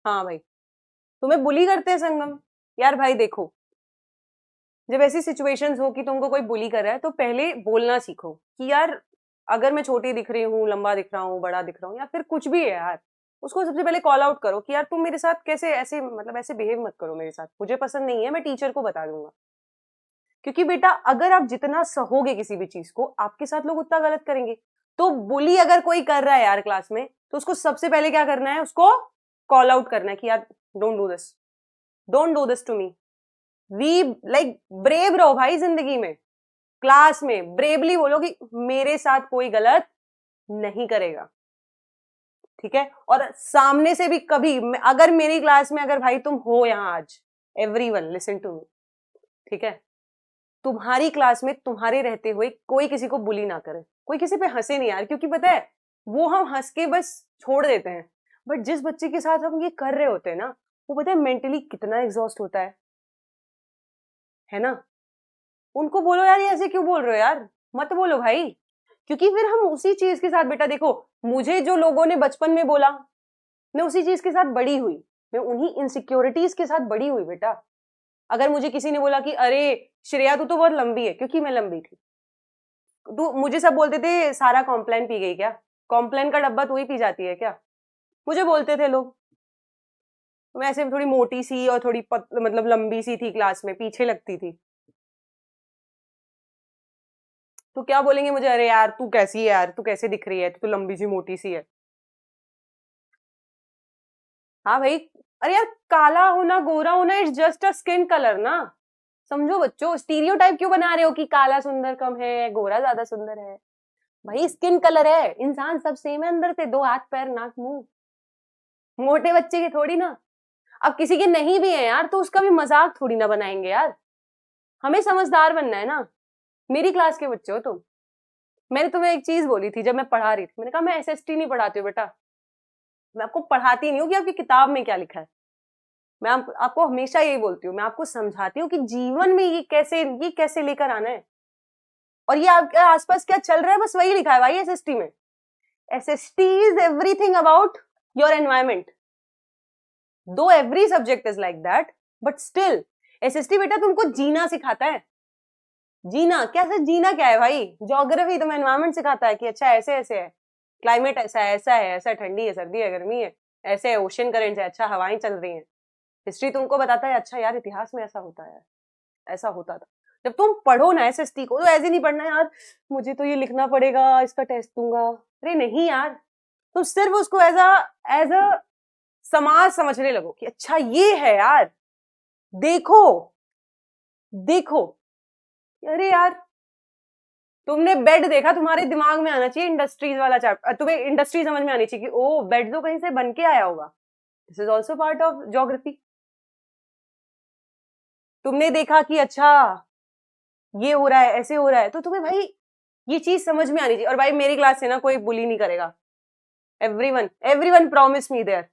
हाँ भाई, तुम्हें बुली करते हैं संगम? यार भाई देखो, जब ऐसी सिचुएशंस हो कि तुमको कोई बुली कर रहा है तो पहले बोलना सीखो कि यार अगर मैं छोटी दिख रही हूँ, लंबा दिख रहा हूँ, बड़ा दिख रहा हूँ, या फिर कुछ भी है यार, उसको सबसे पहले कॉल आउट करो कि यार तुम मेरे साथ कैसे ऐसे, मतलब ऐसे बिहेव मत करो मेरे साथ, मुझे पसंद नहीं है, मैं टीचर को बता दूंगा। क्योंकि बेटा अगर आप जितना सहोगे किसी भी चीज को, आपके साथ लोग उतना गलत करेंगे। तो बुली अगर कोई कर रहा है यार क्लास में, तो उसको सबसे पहले क्या करना है, उसको कॉल आउट करना है कि यार don't do this, don't do this to me. We like brave रहो भाई जिंदगी में, क्लास में ब्रेवली बोलो कि मेरे साथ कोई गलत नहीं करेगा, ठीक है। और सामने से भी कभी अगर मेरी क्लास में अगर भाई तुम हो यहाँ आज, एवरीवन लिसन टू मी, ठीक है, तुम्हारी क्लास में तुम्हारे रहते हुए कोई किसी को बुली ना करे, कोई किसी पे हंसे नहीं यार, क्योंकि पता है वो हम हंस के बस छोड़ देते हैं, बट जिस बच्चे के साथ हम ये कर रहे होते हैं ना, वो पता है मेंटली कितना एग्जॉस्ट होता है ना। उनको बोलो यार ये ऐसे क्यों बोल रहे हो यार, मत बोलो भाई, क्योंकि फिर हम उसी चीज के साथ, बेटा देखो, मुझे जो लोगों ने बचपन में बोला, मैं उसी चीज के साथ बड़ी हुई, मैं उन्हीं इनसिक्योरिटीज के साथ बड़ी हुई बेटा। अगर मुझे किसी ने बोला कि अरे श्रेया तू तो बहुत लंबी है, क्योंकि मैं लंबी थी, तू, मुझे सब बोलते थे सारा कॉम्प्लान पी गई क्या, कॉम्प्लान का डब्बा तू ही पी जाती है क्या, मुझे बोलते थे लोग। मैं ऐसे थोड़ी मोटी सी और थोड़ी मतलब लंबी सी थी, क्लास में पीछे लगती थी, तो क्या बोलेंगे मुझे, अरे यार तू कैसी है यार, तू कैसे दिख रही है, तू तो लंबी सी मोटी सी है। हाँ भाई, अरे यार काला होना गोरा होना it's just a skin colour ना, समझो बच्चों, स्टीरियोटाइप क्यों बना रहे हो कि काला सुंदर कम है, गोरा ज्यादा सुंदर है। भाई स्किन कलर है, इंसान सब सेम है अंदर से, दो हाथ पैर नाक मुंह, मोटे बच्चे के थोड़ी ना। अब किसी के नहीं भी है यार, तो उसका भी मजाक थोड़ी ना बनाएंगे यार, हमें समझदार बनना है ना। मेरी क्लास के बच्चे हो तुम, मैंने तुम्हें एक चीज बोली थी जब मैं पढ़ा रही थी, मैंने कहा मैं एसएसटी नहीं पढ़ाती हूँ बेटा, मैं आपको पढ़ाती नहीं हूँ कि आपकी किताब में क्या लिखा है, मैं आपको हमेशा यही बोलती हूँ, मैं आपको समझाती हूँ कि जीवन में ये कैसे लेकर आना है, और ये आपके आसपास क्या चल रहा है, बस वही लिखा है भाई एसएसटी में। SST is everything about your environment, though every subject is like that, but still SST बेटा तुमको जीना सिखाता है। जीना कैसे, जीना क्या है भाई, ज्योग्राफी तुम्हें एनवायरमेंट सिखाता है कि अच्छा ऐसे ऐसे है, क्लाइमेट ऐसा है, ऐसा है, ऐसा ठंडी है, सर्दी है, गर्मी है, ऐसे है, ओशन करेंट है, अच्छा हवाएं चल रही हैं। हिस्ट्री तुमको बताता है अच्छा यार इतिहास में ऐसा होता है, ऐसा होता था। जब तुम पढ़ो ना एसएसटी को, तो ऐसे नहीं पढ़ना यार मुझे तो ये लिखना पड़ेगा, इसका टेस्ट दूंगा, अरे नहीं यार, तुम सिर्फ उसको एज अ समाज समझने लगो कि अच्छा ये है यार, देखो देखो, अरे यार तुमने बेड देखा, तुम्हारे दिमाग में आना चाहिए इंडस्ट्रीज वाला चैप्टर, तुम्हें इंडस्ट्री समझ में आनी चाहिए कि ओ बेड तो कहीं से बन के आया होगा, this is also part of geography. तुमने देखा कि अच्छा ये हो रहा है, ऐसे हो रहा है, तो तुम्हें भाई ये चीज समझ में आनी चाहिए। और भाई मेरी क्लास से ना कोई बुली नहीं करेगा, everyone everyone promise me there,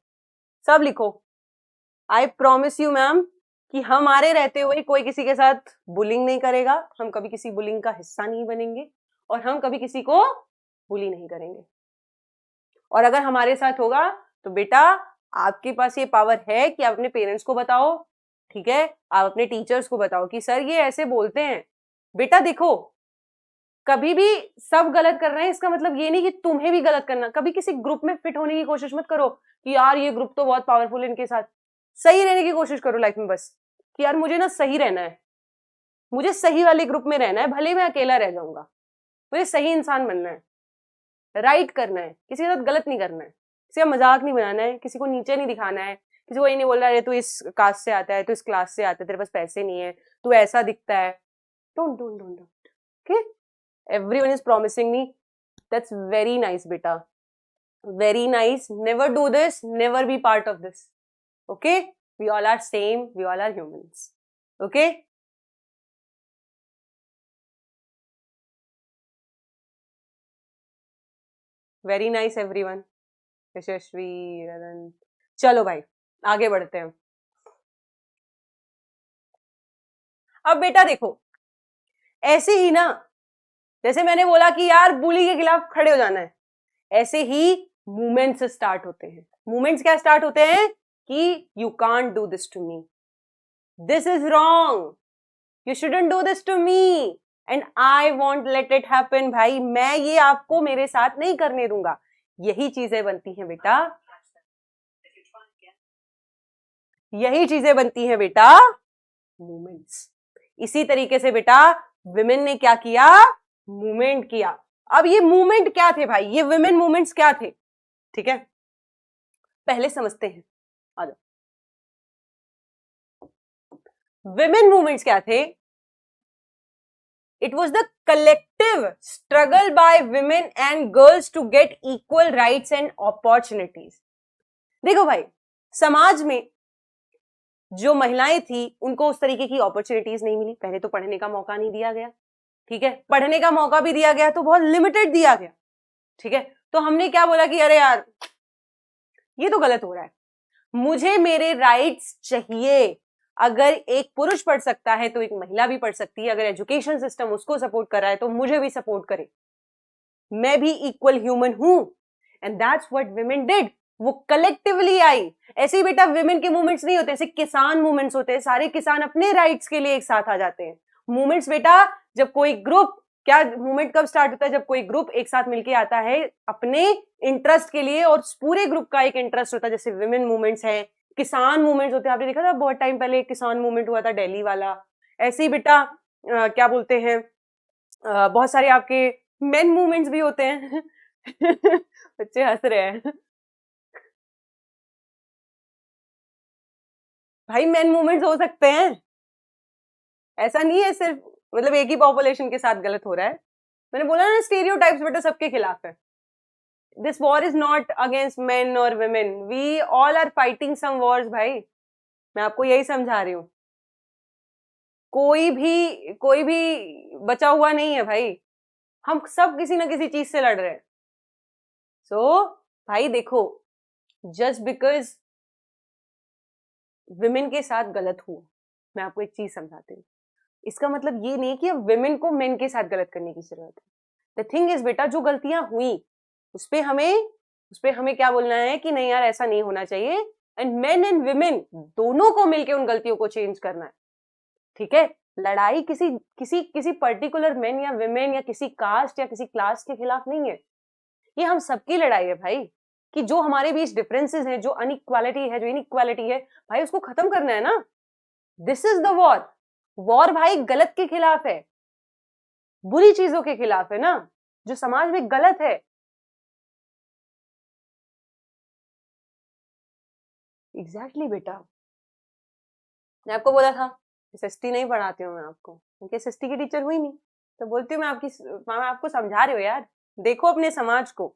सब लिखो, आई प्रॉमिस यू मैम कि हमारे रहते हुए कोई किसी के साथ बुलिंग नहीं करेगा, हम कभी किसी बुलिंग का हिस्सा नहीं बनेंगे, और हम कभी किसी को बुली नहीं करेंगे। और अगर हमारे साथ होगा तो बेटा आपके पास ये पावर है कि आप अपने पेरेंट्स को बताओ, ठीक है, आप अपने टीचर्स को बताओ कि सर ये ऐसे बोलते हैं। बेटा देखो, कभी भी सब गलत कर रहे हैं इसका मतलब ये नहीं कि तुम्हें भी गलत करना, कभी किसी ग्रुप में फिट होने की कोशिश मत करो कि यार ये ग्रुप तो बहुत पावरफुल है, इनके साथ सही रहने की कोशिश करो लाइफ में, बस कि यार मुझे ना सही रहना है, मुझे सही वाले ग्रुप में रहना है, भले मैं अकेला रह जाऊंगा, मुझे सही इंसान बनना है, राइट करना है, किसी के साथ गलत नहीं करना है, किसी का मजाक नहीं बनाना है, किसी को नीचे नहीं दिखाना है, किसी को ये नहीं बोल रहा है तू इस कास्ट से आता है, तू इस क्लास से आता है, तेरे पास पैसे नहीं है, तू ऐसा दिखता है, don't don't don't don't, okay, everyone is promising me, that's very nice beta, very nice, never do this, never be part of this, okay, we all are same, we all are humans, okay। Very nice everyone. Yashasvi, Ratan, चलो भाई आगे बढ़ते हैं। अब बेटा देखो, ऐसे ही ना, जैसे मैंने बोला कि यार बुली के खिलाफ खड़े हो जाना है, ऐसे ही मूवमेंट्स स्टार्ट होते हैं। मूवमेंट्स क्या स्टार्ट होते हैं कि you can't do this to me, this is wrong, you shouldn't do this to me and I won't let it happen. भाई मैं ये आपको मेरे साथ नहीं करने दूंगा। यही चीजें बनती हैं बेटा, यही चीजें बनती हैं बेटा मूवमेंट्स। इसी तरीके से बेटा विमेन ने क्या किया, मूवमेंट किया। अब ये मूवमेंट क्या थे भाई, ये विमेन मूवमेंट्स क्या थे, ठीक है पहले समझते हैं। आ जाओ, विमेन मूवमेंट्स क्या थे? It was the collective struggle by women and girls to get equal rights and opportunities. देखो भाई, समाज में जो महिलाएं थी उनको उस तरीके की अपॉर्चुनिटीज नहीं मिली। पहले तो पढ़ने का मौका नहीं दिया गया, ठीक है, पढ़ने का मौका भी दिया गया तो बहुत लिमिटेड दिया गया, ठीक है। तो हमने क्या बोला कि अरे यार ये तो गलत हो रहा है, मुझे मेरे राइट्स चाहिए। अगर एक पुरुष पढ़ सकता है तो एक महिला भी पढ़ सकती है। अगर एजुकेशन सिस्टम उसको सपोर्ट कर रहा है तो मुझे भी सपोर्ट करे, मैं भी इक्वल ह्यूमन हूं। And that's what women did. वो कलेक्टिवली आई। ऐसे ही बेटा विमेन के मूवमेंट्स नहीं होते, ऐसे किसान मूवमेंट्स होते हैं, सारे किसान अपने राइट्स के लिए एक साथ आ जाते हैं। मूवमेंट्स बेटा, जब कोई ग्रुप, क्या मूवमेंट कब स्टार्ट होता है? जब कोई ग्रुप एक साथ मिलके आता है अपने इंटरेस्ट के लिए, और पूरे ग्रुप का एक इंटरेस्ट होता है। जैसे विमेन मूवमेंट्स है, किसान मूवमेंट्स होते हैं। आपने देखा था बहुत टाइम पहले एक किसान मूवमेंट हुआ था दिल्ली वाला। ऐसे ही बेटा क्या बोलते हैं, बहुत सारे आपके मेन मूवमेंट्स भी होते हैं। बच्चे हंस रहे हैं भाई, मेन मूवमेंट्स हो सकते हैं, ऐसा नहीं है सिर्फ मतलब एक ही पॉपुलेशन के साथ गलत हो रहा है। मैंने बोला ना स्टीरियोटाइप्स बेटा सबके खिलाफ है। This war is not against men और women, we all are fighting some wars. भाई मैं आपको यही समझा रही हूं, कोई भी बचा हुआ नहीं है भाई, हम सब किसी ना किसी चीज से लड़ रहे हैं। सो भाई देखो, जस्ट बिकॉज विमेन के साथ गलत हुआ, मैं आपको एक चीज समझाती हूँ, इसका मतलब ये नहीं कि अब विमेन को मेन के साथ गलत करने की जरूरत है। द थिंग इज बेटा, जो गलतियां हुई उस पे हमें क्या बोलना है कि नहीं यार ऐसा नहीं होना चाहिए। एंड मेन एंड विमेन दोनों को मिलकर उन गलतियों को चेंज करना है, ठीक है। लड़ाई किसी किसी किसी पर्टिकुलर मेन या विमेन या किसी कास्ट या किसी क्लास के खिलाफ नहीं है, ये हम सबकी लड़ाई है भाई। कि जो हमारे बीच डिफरेंसेस हैं, जो अनइक्वालिटी है, जो इनइक्वालिटी है भाई, उसको खत्म करना है ना। This is the war. War भाई गलत के खिलाफ है, बुरी चीजों के खिलाफ है ना, जो समाज में गलत है। एग्जैक्टली बेटा, मैं आपको बोला था एसएसटी नहीं पढ़ाती हूँ मैं आपको, क्योंकि एसएसटी की टीचर हुई नहीं। तो बोलती हूँ मैं आपको समझा रही हूँ यार, देखो अपने समाज को,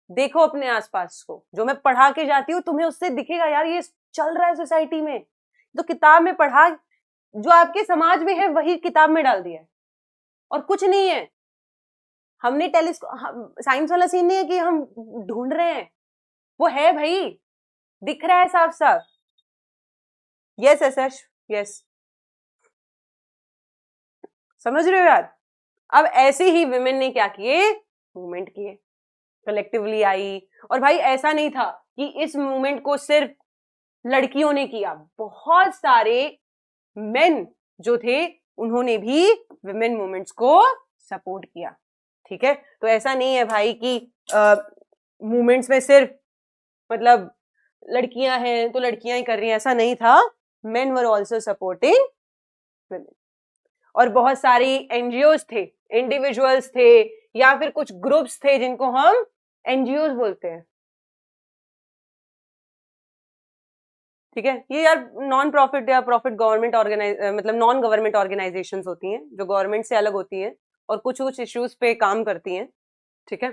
देखो अपने आसपास को, जो मैं पढ़ा के जाती हूँ तुम्हें उससे दिखेगा यार ये चल रहा है सोसाइटी में। तो किताब में पढ़ा, जो आपके समाज में है वही किताब में डाल दिया है, और कुछ नहीं है। हमने साइंस वाला सीन नहीं है कि हम ढूंढ रहे हैं, वो है भाई, दिख रहा है साफ साफ। यस यस यस, समझ रहे हो यार। अब ऐसे ही विमेन ने क्या किए, मूवमेंट किए, कलेक्टिवली आई। और भाई ऐसा नहीं था कि इस मूवमेंट को सिर्फ लड़कियों ने किया, बहुत सारे मेन जो थे उन्होंने भी विमेन मूवमेंट्स को सपोर्ट किया, ठीक है। तो ऐसा नहीं है भाई कि मूवमेंट्स में सिर्फ मतलब लड़कियां हैं तो लड़कियां ही कर रही हैं, ऐसा नहीं था। Main were also supporting women. और बहुत सारी एनजीओज थे, इंडिविजुअल्स थे, या फिर कुछ ग्रुप्स थे जिनको हम एनजीओज बोलते हैं, ठीक है। ये यार नॉन प्रॉफिट या प्रॉफिट गवर्नमेंट मतलब नॉन गवर्नमेंट ऑर्गेनाइजेशंस होती हैं, जो गवर्नमेंट से अलग होती हैं और कुछ इश्यूज पे काम करती हैं, ठीक है।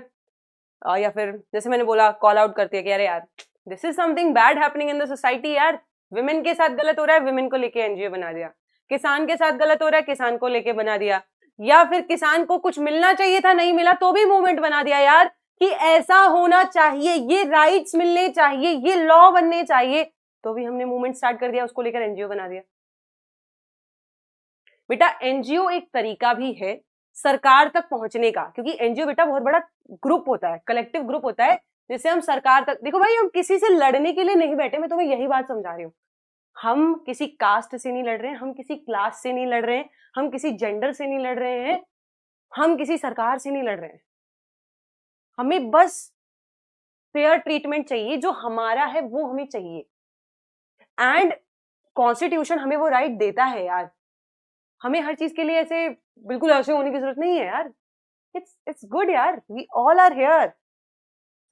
या फिर जैसे मैंने बोला कॉल आउट करती है कि अरे यार this is something bad happening in the society, यार विमेन के साथ गलत हो रहा है, विमेन को लेके एनजीओ बना दिया। किसान के साथ गलत हो रहा है, किसान को लेके बना दिया। या फिर किसान को कुछ मिलना चाहिए था, नहीं मिला तो भी मूवमेंट बना दिया यार कि ऐसा होना चाहिए, ये राइट्स मिलने चाहिए, ये लॉ बनने चाहिए, तो भी हमने मूवमेंट स्टार्ट कर दिया, उसको लेकर एनजीओ बना दिया। बेटा एनजीओ एक तरीका भी है सरकार तक पहुंचने का, क्योंकि एनजीओ बेटा बहुत बड़ा ग्रुप होता है, कलेक्टिव ग्रुप होता है, जिससे हम सरकार तक, देखो भाई हम किसी से लड़ने के लिए नहीं बैठे, मैं तुम्हें यही बात समझा रही हूँ। हम किसी कास्ट से नहीं लड़ रहे हैं, हम किसी क्लास से नहीं लड़ रहे हैं, हम किसी जेंडर से नहीं लड़ रहे हैं, हम किसी सरकार से नहीं लड़ रहे हैं। हमें बस फेयर ट्रीटमेंट चाहिए, जो हमारा है वो हमें चाहिए, एंड कॉन्स्टिट्यूशन हमें वो राइट देता है यार। हमें हर चीज के लिए ऐसे बिल्कुल ऐसे होने की जरूरत नहीं है यार। इट्स गुड यार, वी ऑल आर हियर,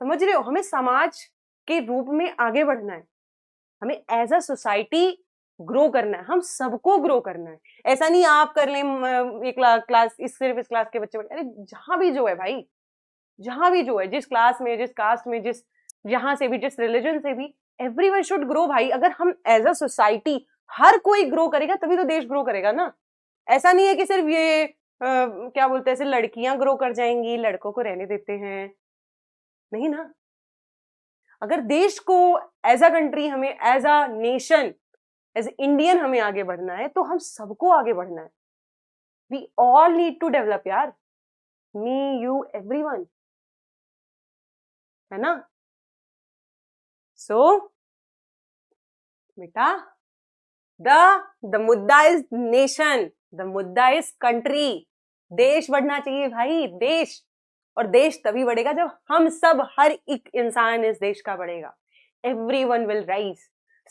समझ रहे हो? हमें समाज के रूप में आगे बढ़ना है, हमें एज अ सोसाइटी ग्रो करना है, हम सबको ग्रो करना है। ऐसा नहीं आप कर लें एक क्लास सिर्फ इस क्लास के बच्चे, अरे जहां भी जो है भाई, जहां भी जो है, जिस क्लास में, जिस कास्ट में, जिस जहां से भी, जिस रिलीजन से भी, एवरीवन शुड ग्रो भाई। अगर हम एज अ सोसाइटी हर कोई ग्रो करेगा तभी तो देश ग्रो करेगा ना। ऐसा नहीं है कि सिर्फ ये क्या बोलते हैं, सिर्फ लड़कियां ग्रो कर जाएंगी, लड़कों को रहने देते हैं, नहीं ना। अगर देश को एज अ कंट्री, हमें as a nation, as Indian हमें आगे बढ़ना है, तो हम सबको आगे बढ़ना है। We all need to develop यार, मी यू एवरीवन, है ना? सो बेटा द मुद्दा इज नेशन, द मुद्दा इज कंट्री। देश बढ़ना चाहिए भाई, देश। और देश तभी बढ़ेगा जब हम सब, हर एक इंसान इस देश का बढ़ेगा। एवरीवन विल राइज,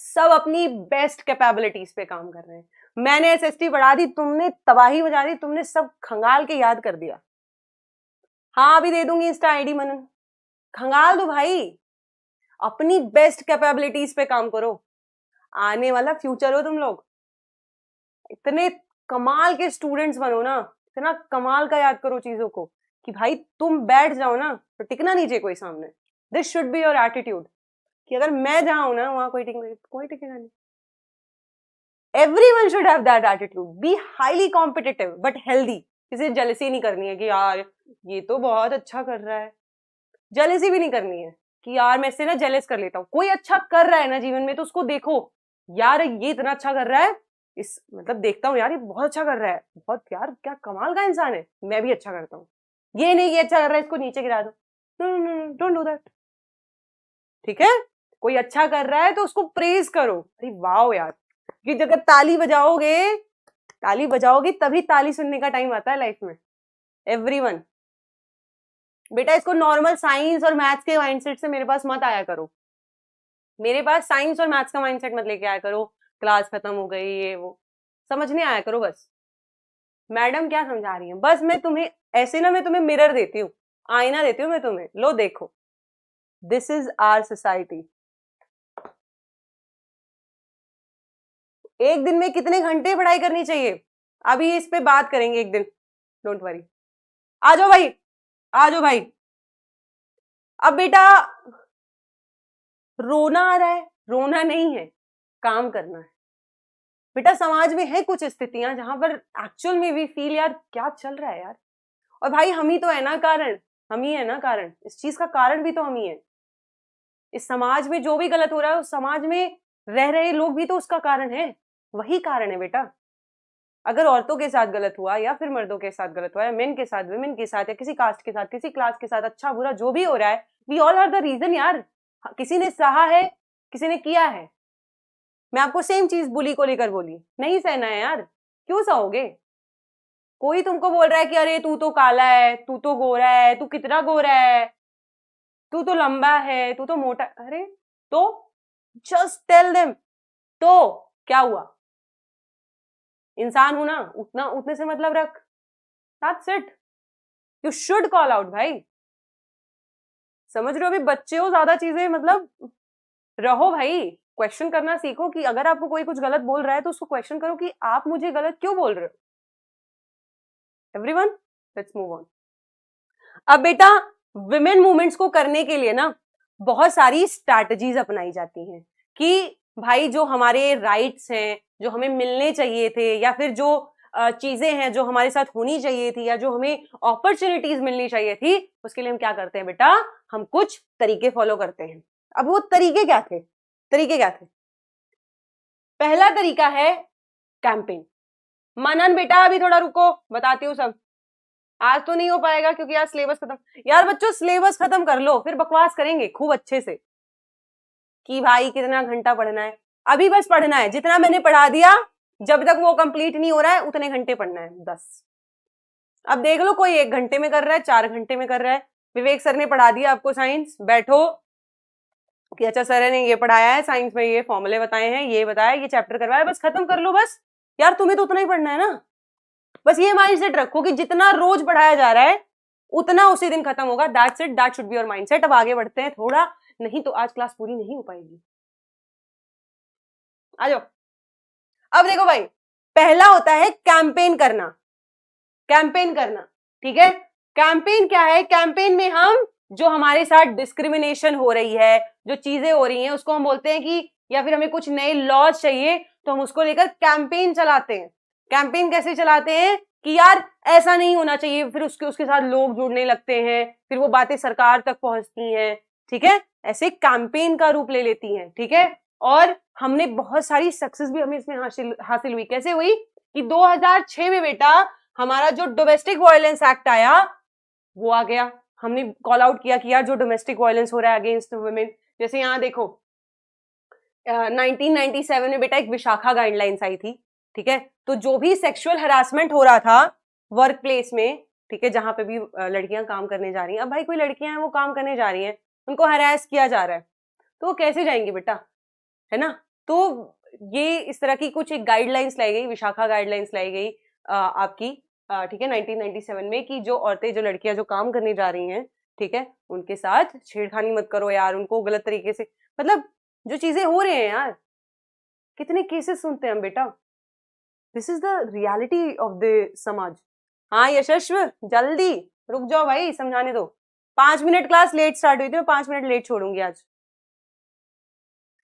सब अपनी बेस्ट कैपेबिलिटीज पे काम कर रहे हैं। मैंने एसएसटी बढ़ा दी, तुमने तबाही मचा दी, तुमने सब खंगाल के याद कर दिया। हाँ अभी दे दूंगी इंस्टा आईडी मनन, खंगाल दो भाई, अपनी बेस्ट कैपेबिलिटीज पे काम करो। आने वाला फ्यूचर हो तुम लोग, इतने कमाल के स्टूडेंट्स बनो ना, इतना कमाल का याद करो चीजों को कि भाई तुम बैठ जाओ ना तो टिकना नहीं चाहिए कोई सामने। This should be your attitude कि अगर मैं जहां हूं ना वहां कोई टिकेगा नहीं। Everyone should have that attitude, be highly competitive but healthy. किसी से जेलसी नहीं करनी है कि यार ये तो बहुत अच्छा कर रहा है, जेलसी भी नहीं करनी है कि यार मैं इससे ना जेलस कर लेता हूँ। कोई अच्छा कर रहा है ना जीवन में तो उसको देखो, यार ये इतना अच्छा कर रहा है, इस मतलब देखता हूँ यार ये बहुत अच्छा कर रहा है, बहुत यार क्या कमाल का इंसान है, मैं भी अच्छा करता हूँ। ये नहीं ये अच्छा कर रहा है इसको नीचे गिरा दो, डोंट डू दैट। ठीक है, कोई अच्छा कर रहा है तो उसको प्रेज करो, अरे वाह यार। कि जब ताली बजाओगे तभी ताली सुनने का टाइम आता है लाइफ में। एवरीवन बेटा इसको नॉर्मल साइंस और मैथ्स के माइंडसेट से मेरे पास मत आया करो, मेरे पास साइंस और मैथ्स का माइंडसेट मत लेके आया करो। क्लास खत्म हो गई ये वो समझने आया करो बस, मैडम क्या समझा रही है बस। मैं तुम्हें ऐसे ना, मैं तुम्हें मिरर देती हूँ, आईना देती हूँ मैं तुम्हें, लो देखो, दिस इज आवर सोसाइटी। एक दिन में कितने घंटे पढ़ाई करनी चाहिए, अभी इस पे बात करेंगे एक दिन, डोंट वरी। आ जाओ भाई, आ जाओ भाई। अब बेटा रोना आ रहा है, रोना नहीं है, काम करना है। बेटा समाज में है कुछ स्थितियां जहां पर एक्चुअल में भी फील यार क्या चल रहा है यार, और भाई हम ही तो है ना कारण, हम ही है ना कारण, इस चीज का कारण भी तो हम ही है। इस समाज में जो भी गलत हो रहा है उस समाज में रह रहे लोग भी तो उसका कारण है, वही कारण है बेटा। अगर औरतों के साथ गलत हुआ या फिर मर्दों के साथ गलत हुआ या मेन के साथ विमेन के साथ या किसी कास्ट के साथ किसी क्लास के साथ, अच्छा बुरा जो भी हो रहा है, we all are the reason यार। किसी ने सहा है, किसी ने किया है। मैं आपको सेम चीज बुली को लेकर बोली, नहीं सहना है यार, क्यों सहोगे? कोई तुमको बोल रहा है कि अरे तू तो काला है, तू तो गोरा है, तू कितना गोरा है, तू तो लंबा है, तू तो मोटा, अरे तो जस्ट टेल देम, तो क्या हुआ, इंसान हूं ना, उतना उतने से मतलब रख, that's it. You should call out भाई, समझ रहे हो? अभी बच्चे हो, ज्यादा चीजें मतलब रहो भाई, क्वेश्चन करना सीखो कि अगर आपको कोई कुछ गलत बोल रहा है तो उसको क्वेश्चन करो कि आप मुझे गलत क्यों बोल रहे हो। Everyone let's move on. अब बेटा विमेन मूवमेंट्स को करने के लिए ना बहुत सारी स्ट्रैटेजीज अपनाई जाती हैं कि भाई जो हमारे राइट्स हैं, जो हमें मिलने चाहिए थे, या फिर जो चीजें हैं जो हमारे साथ होनी चाहिए थी या जो हमें अपॉर्चुनिटीज मिलनी चाहिए थी, उसके लिए हम क्या करते हैं बेटा, हम कुछ तरीके फॉलो करते हैं। अब वो तरीके क्या थे? तरीके क्या थे? पहला तरीका है कैंपेन। मनन बेटा अभी थोड़ा रुको, बताती हूँ सब। आज तो नहीं हो पाएगा क्योंकि आज सिलेबस खत्म। यार बच्चों सिलेबस खत्म कर लो, फिर बकवास करेंगे खूब अच्छे से कि भाई कितना घंटा पढ़ना है। अभी बस पढ़ना है, जितना मैंने पढ़ा दिया जब तक वो कंप्लीट नहीं हो रहा है उतने घंटे पढ़ना है, 10। अब देख लो, कोई 1 घंटे में कर रहा है, 4 घंटे में कर रहा है। विवेक सर ने पढ़ा दिया आपको साइंस, बैठो कि अच्छा सर ने ये पढ़ाया है साइंस में, ये फॉर्मूले बताए हैं, ये बताया, ये चैप्टर करवाया, बस खत्म कर लो बस। यार तुम्हें तो उतना ही पढ़ना है ना। बस ये माइंडसेट रखो कि जितना रोज पढ़ाया जा रहा है उतना उसी दिन खत्म होगा। That's it, that should be your mindset. अब आगे बढ़ते हैं थोड़ा, नहीं तो आज क्लास पूरी नहीं हो पाएगी। आ जाओ। अब देखो भाई, पहला होता है कैंपेन करना। कैंपेन करना, ठीक है। कैंपेन क्या है? कैंपेन में हम जो हमारे साथ डिस्क्रिमिनेशन हो रही है, जो चीजें हो रही हैं, उसको हम बोलते हैं कि, या फिर हमें कुछ नए लॉज चाहिए तो हम उसको लेकर कैंपेन चलाते हैं। कैंपेन कैसे चलाते हैं कि यार ऐसा नहीं होना चाहिए, फिर उसके साथ लोग जुड़ने लगते हैं, फिर वो बातें सरकार तक पहुंचती हैं, ठीक है। ऐसे कैंपेन का रूप ले लेती हैं, ठीक है। और हमने बहुत सारी सक्सेस भी हमें इसमें हासिल हुई। कैसे हुई कि 2006 में बेटा हमारा जो डोमेस्टिक वायलेंस एक्ट आया वो आ गया। हमने कॉल आउट किया कि यार जो डोमेस्टिक वायलेंस हो रहा है अगेंस्ट वुमेन, जैसे यहाँ देखो 1997 में बेटा एक विशाखा गाइडलाइंस आई थी, ठीक है। तो जो भी सेक्सुअल हरासमेंट हो रहा था वर्क प्लेस में, ठीक है, जहां पे भी लड़कियां काम करने जा रही हैं, अब भाई कोई लड़कियां हैं वो काम करने जा रही हैं, उनको हरास किया जा रहा है, तो वो कैसे जाएंगी बेटा, है ना। तो ये इस तरह की कुछ एक गाइडलाइंस लाई गई, विशाखा गाइडलाइंस लाई गई आपकी, ठीक है, 1997 में, कि जो औरतें, जो लड़कियां जो काम करने जा रही हैं, ठीक है, उनके साथ छेड़खानी मत करो यार, उनको गलत तरीके से, मतलब जो चीजें हो रही हैं यार, कितने केसेस सुनते हैं हम बेटा। This is the reality of the समाज। हाँ यशस्व, जल्दी रुक जाओ भाई, समझाने दो। 5 मिनट क्लास लेट स्टार्ट हुई थी, मैं 5 मिनट लेट छोड़ूंगी आज,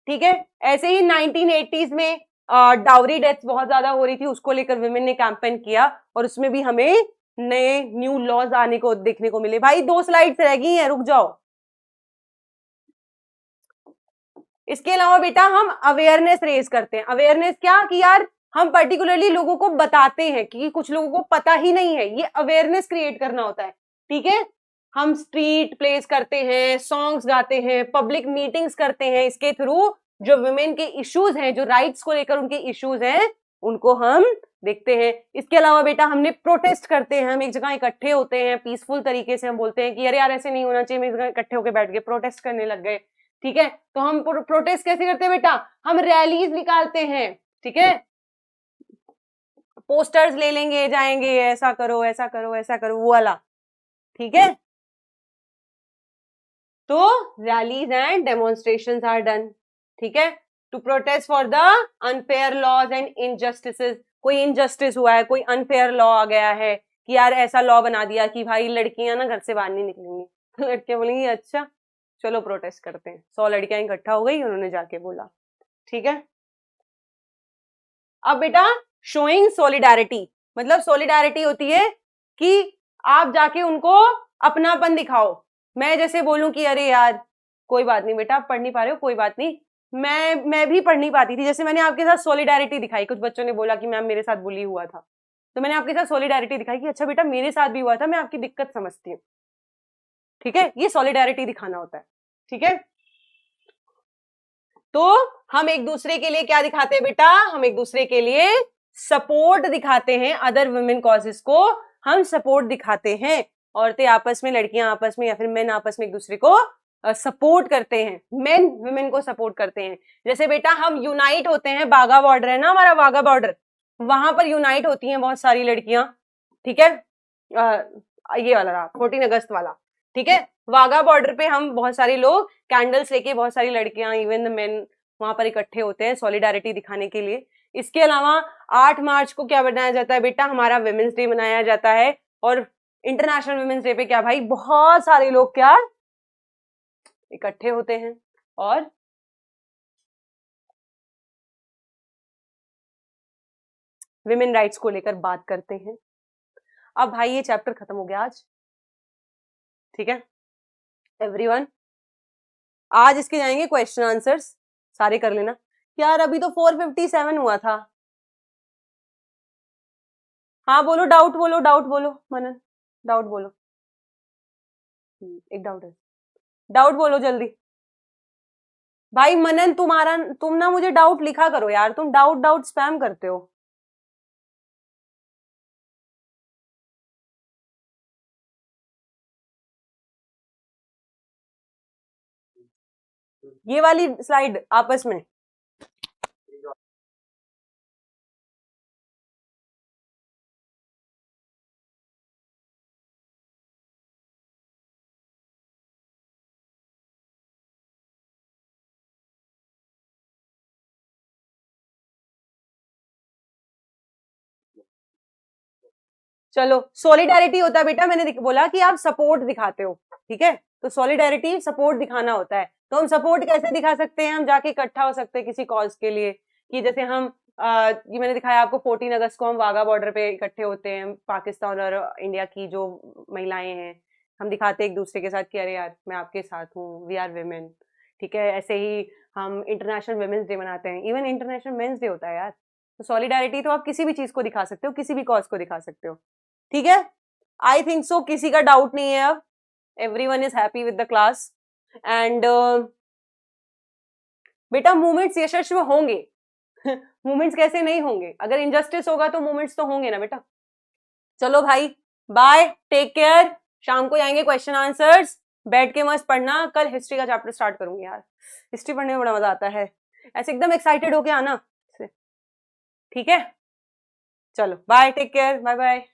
ठीक है। ऐसे ही 1980s में डाउरी डेथ बहुत ज्यादा हो रही थी, उसको लेकर विमेन ने कैंपेन किया और उसमें भी हमें नए न्यू लॉज आने को देखने को मिले। भाई 2 स्लाइड्स रह गई हैं, रुक जाओ। इसके अलावा बेटा हम अवेयरनेस रेज करते हैं। अवेयरनेस क्या कि यार हम पर्टिकुलरली लोगों को बताते हैं कि कुछ लोगों को पता ही नहीं है, ये अवेयरनेस क्रिएट करना होता है, ठीक है। हम स्ट्रीट प्लेस करते हैं, सॉन्ग्स गाते हैं, पब्लिक मीटिंग्स करते हैं, इसके थ्रू जो वुमेन के इश्यूज हैं, जो राइट्स को लेकर उनके इश्यूज हैं, उनको हम देखते हैं। इसके अलावा बेटा हमने प्रोटेस्ट करते हैं, हम एक जगह इकट्ठे होते हैं पीसफुल तरीके से, हम बोलते हैं कि अरे यार ऐसे नहीं होना चाहिए, हम एक जगह इकट्ठे होकर बैठ गए, प्रोटेस्ट करने लग गए, ठीक है। तो हम प्रोटेस्ट कैसे करते हैं बेटा, हम रैलीज निकालते हैं, ठीक है, पोस्टर्स ले लेंगे, जाएंगे, ऐसा करो ऐसा करो ऐसा करो, वो वाला, ठीक है। तो rallies and demonstrations are done, ठीक है, to protest for the unfair laws and injustices. कोई इनजस्टिस हुआ है, कोई अनफेयर लॉ आ गया है कि यार ऐसा लॉ बना दिया कि भाई लड़कियां ना घर से बाहर नहीं निकलेंगी, लड़कियां बोलेंगी अच्छा चलो प्रोटेस्ट करते हैं। 100 लड़कियां इकट्ठा हो गई, उन्होंने जाके बोला, ठीक है। अब बेटा शोइंग सॉलिडारिटी, मतलब सॉलिडारिटी होती है कि आप जाके उनको अपनापन दिखाओ। मैं जैसे बोलूं कि अरे यार कोई बात नहीं बेटा, आप पढ़ नहीं पा रहे हो, कोई बात नहीं, मैं भी पढ़ नहीं पाती थी, जैसे मैंने आपके साथ सॉलिडारिटी दिखाई। कुछ बच्चों ने बोला कि मैम मेरे साथ बुली हुआ था, तो मैंने आपके साथ सॉलिडारिटी दिखाई कि अच्छा बेटा मेरे साथ भी हुआ था, मैं आपकी दिक्कत समझती हूँ, ठीक है। ये सॉलिडारिटी दिखाना होता है, ठीक है। तो हम एक दूसरे के लिए क्या दिखाते हैं बेटा, हम एक दूसरे के लिए सपोर्ट दिखाते हैं, अदर वुमेन कॉजेस को हम सपोर्ट दिखाते हैं। औरतें आपस में, लड़कियां आपस में, या फिर मेन आपस में एक दूसरे को सपोर्ट करते हैं, मेन वुमेन को सपोर्ट करते हैं। जैसे बेटा हम यूनाइट होते हैं, बाघा बॉर्डर है ना हमारा, वाघा बॉर्डर, वहां पर यूनाइट होती हैं बहुत सारी लड़कियां, ठीक है। ये वाला रहा 14 अगस्त वाला, ठीक है। वाघा बॉर्डर पे हम बहुत सारे लोग कैंडल्स लेके, बहुत सारी लड़कियां, इवन द मेन, वहां पर इकट्ठे होते हैं सॉलिडारिटी दिखाने के लिए। इसके अलावा 8 मार्च को क्या बनाया जाता है बेटा, हमारा विमेंस डे मनाया जाता है। और इंटरनेशनल विमेंस डे पे क्या भाई, बहुत सारे लोग क्या इकट्ठे होते हैं और विमेन राइट्स को लेकर बात करते हैं। अब भाई ये चैप्टर खत्म हो गया आज, ठीक है एवरीवन। आज इसके जाएंगे क्वेश्चन आंसर्स, सारे कर लेना यार। अभी तो 457 हुआ था। हाँ बोलो, डाउट बोलो, डाउट बोलो मनन, डाउट बोलो। एक डाउट है, डाउट बोलो जल्दी। भाई मनन तुम ना मुझे डाउट लिखा करो यार, तुम डाउट डाउट स्पैम करते हो। ये वाली स्लाइड आपस में। चलो, सॉलिडारिटी होता है बेटा, मैंने बोला कि आप सपोर्ट दिखाते हो, ठीक है। तो सॉलिडारिटी सपोर्ट दिखाना होता है। तो हम सपोर्ट कैसे दिखा सकते हैं? हम जाके इकट्ठा हो सकते हैं किसी कॉज के लिए, कि जैसे हम ये मैंने दिखाया आपको 14 अगस्त को हम वाघा बॉर्डर पे इकट्ठे होते हैं, पाकिस्तान और इंडिया की जो महिलाएं हैं, हम दिखाते हैं एक दूसरे के साथ कि अरे यार मैं आपके साथ हूँ, वी आर विमेन, ठीक है। ऐसे ही हम इंटरनेशनल वुमेन्स डे मनाते हैं, इवन इंटरनेशनल मेंस डे होता है यार। तो सॉलिडारिटी तो आप किसी भी चीज को दिखा सकते हो, किसी भी कॉज को दिखा सकते हो, ठीक है। आई थिंक सो किसी का डाउट नहीं है अब, everyone is happy with the class. And बेटा मूवमेंट्स यशस्वी होंगे। मूवमेंट्स कैसे नहीं होंगे? अगर इनजस्टिस होगा तो मूवमेंट्स तो होंगे ना बेटा। चलो भाई, बाय, टेक केयर। शाम को जाएंगे क्वेश्चन आंसर्स, बैठ के मस्त पढ़ना। कल हिस्ट्री का चैप्टर स्टार्ट करूंगी यार, हिस्ट्री पढ़ने में बड़ा मजा आता है, ऐसे एकदम एक्साइटेड होके आना, ठीक है। चलो bye, take care, bye bye.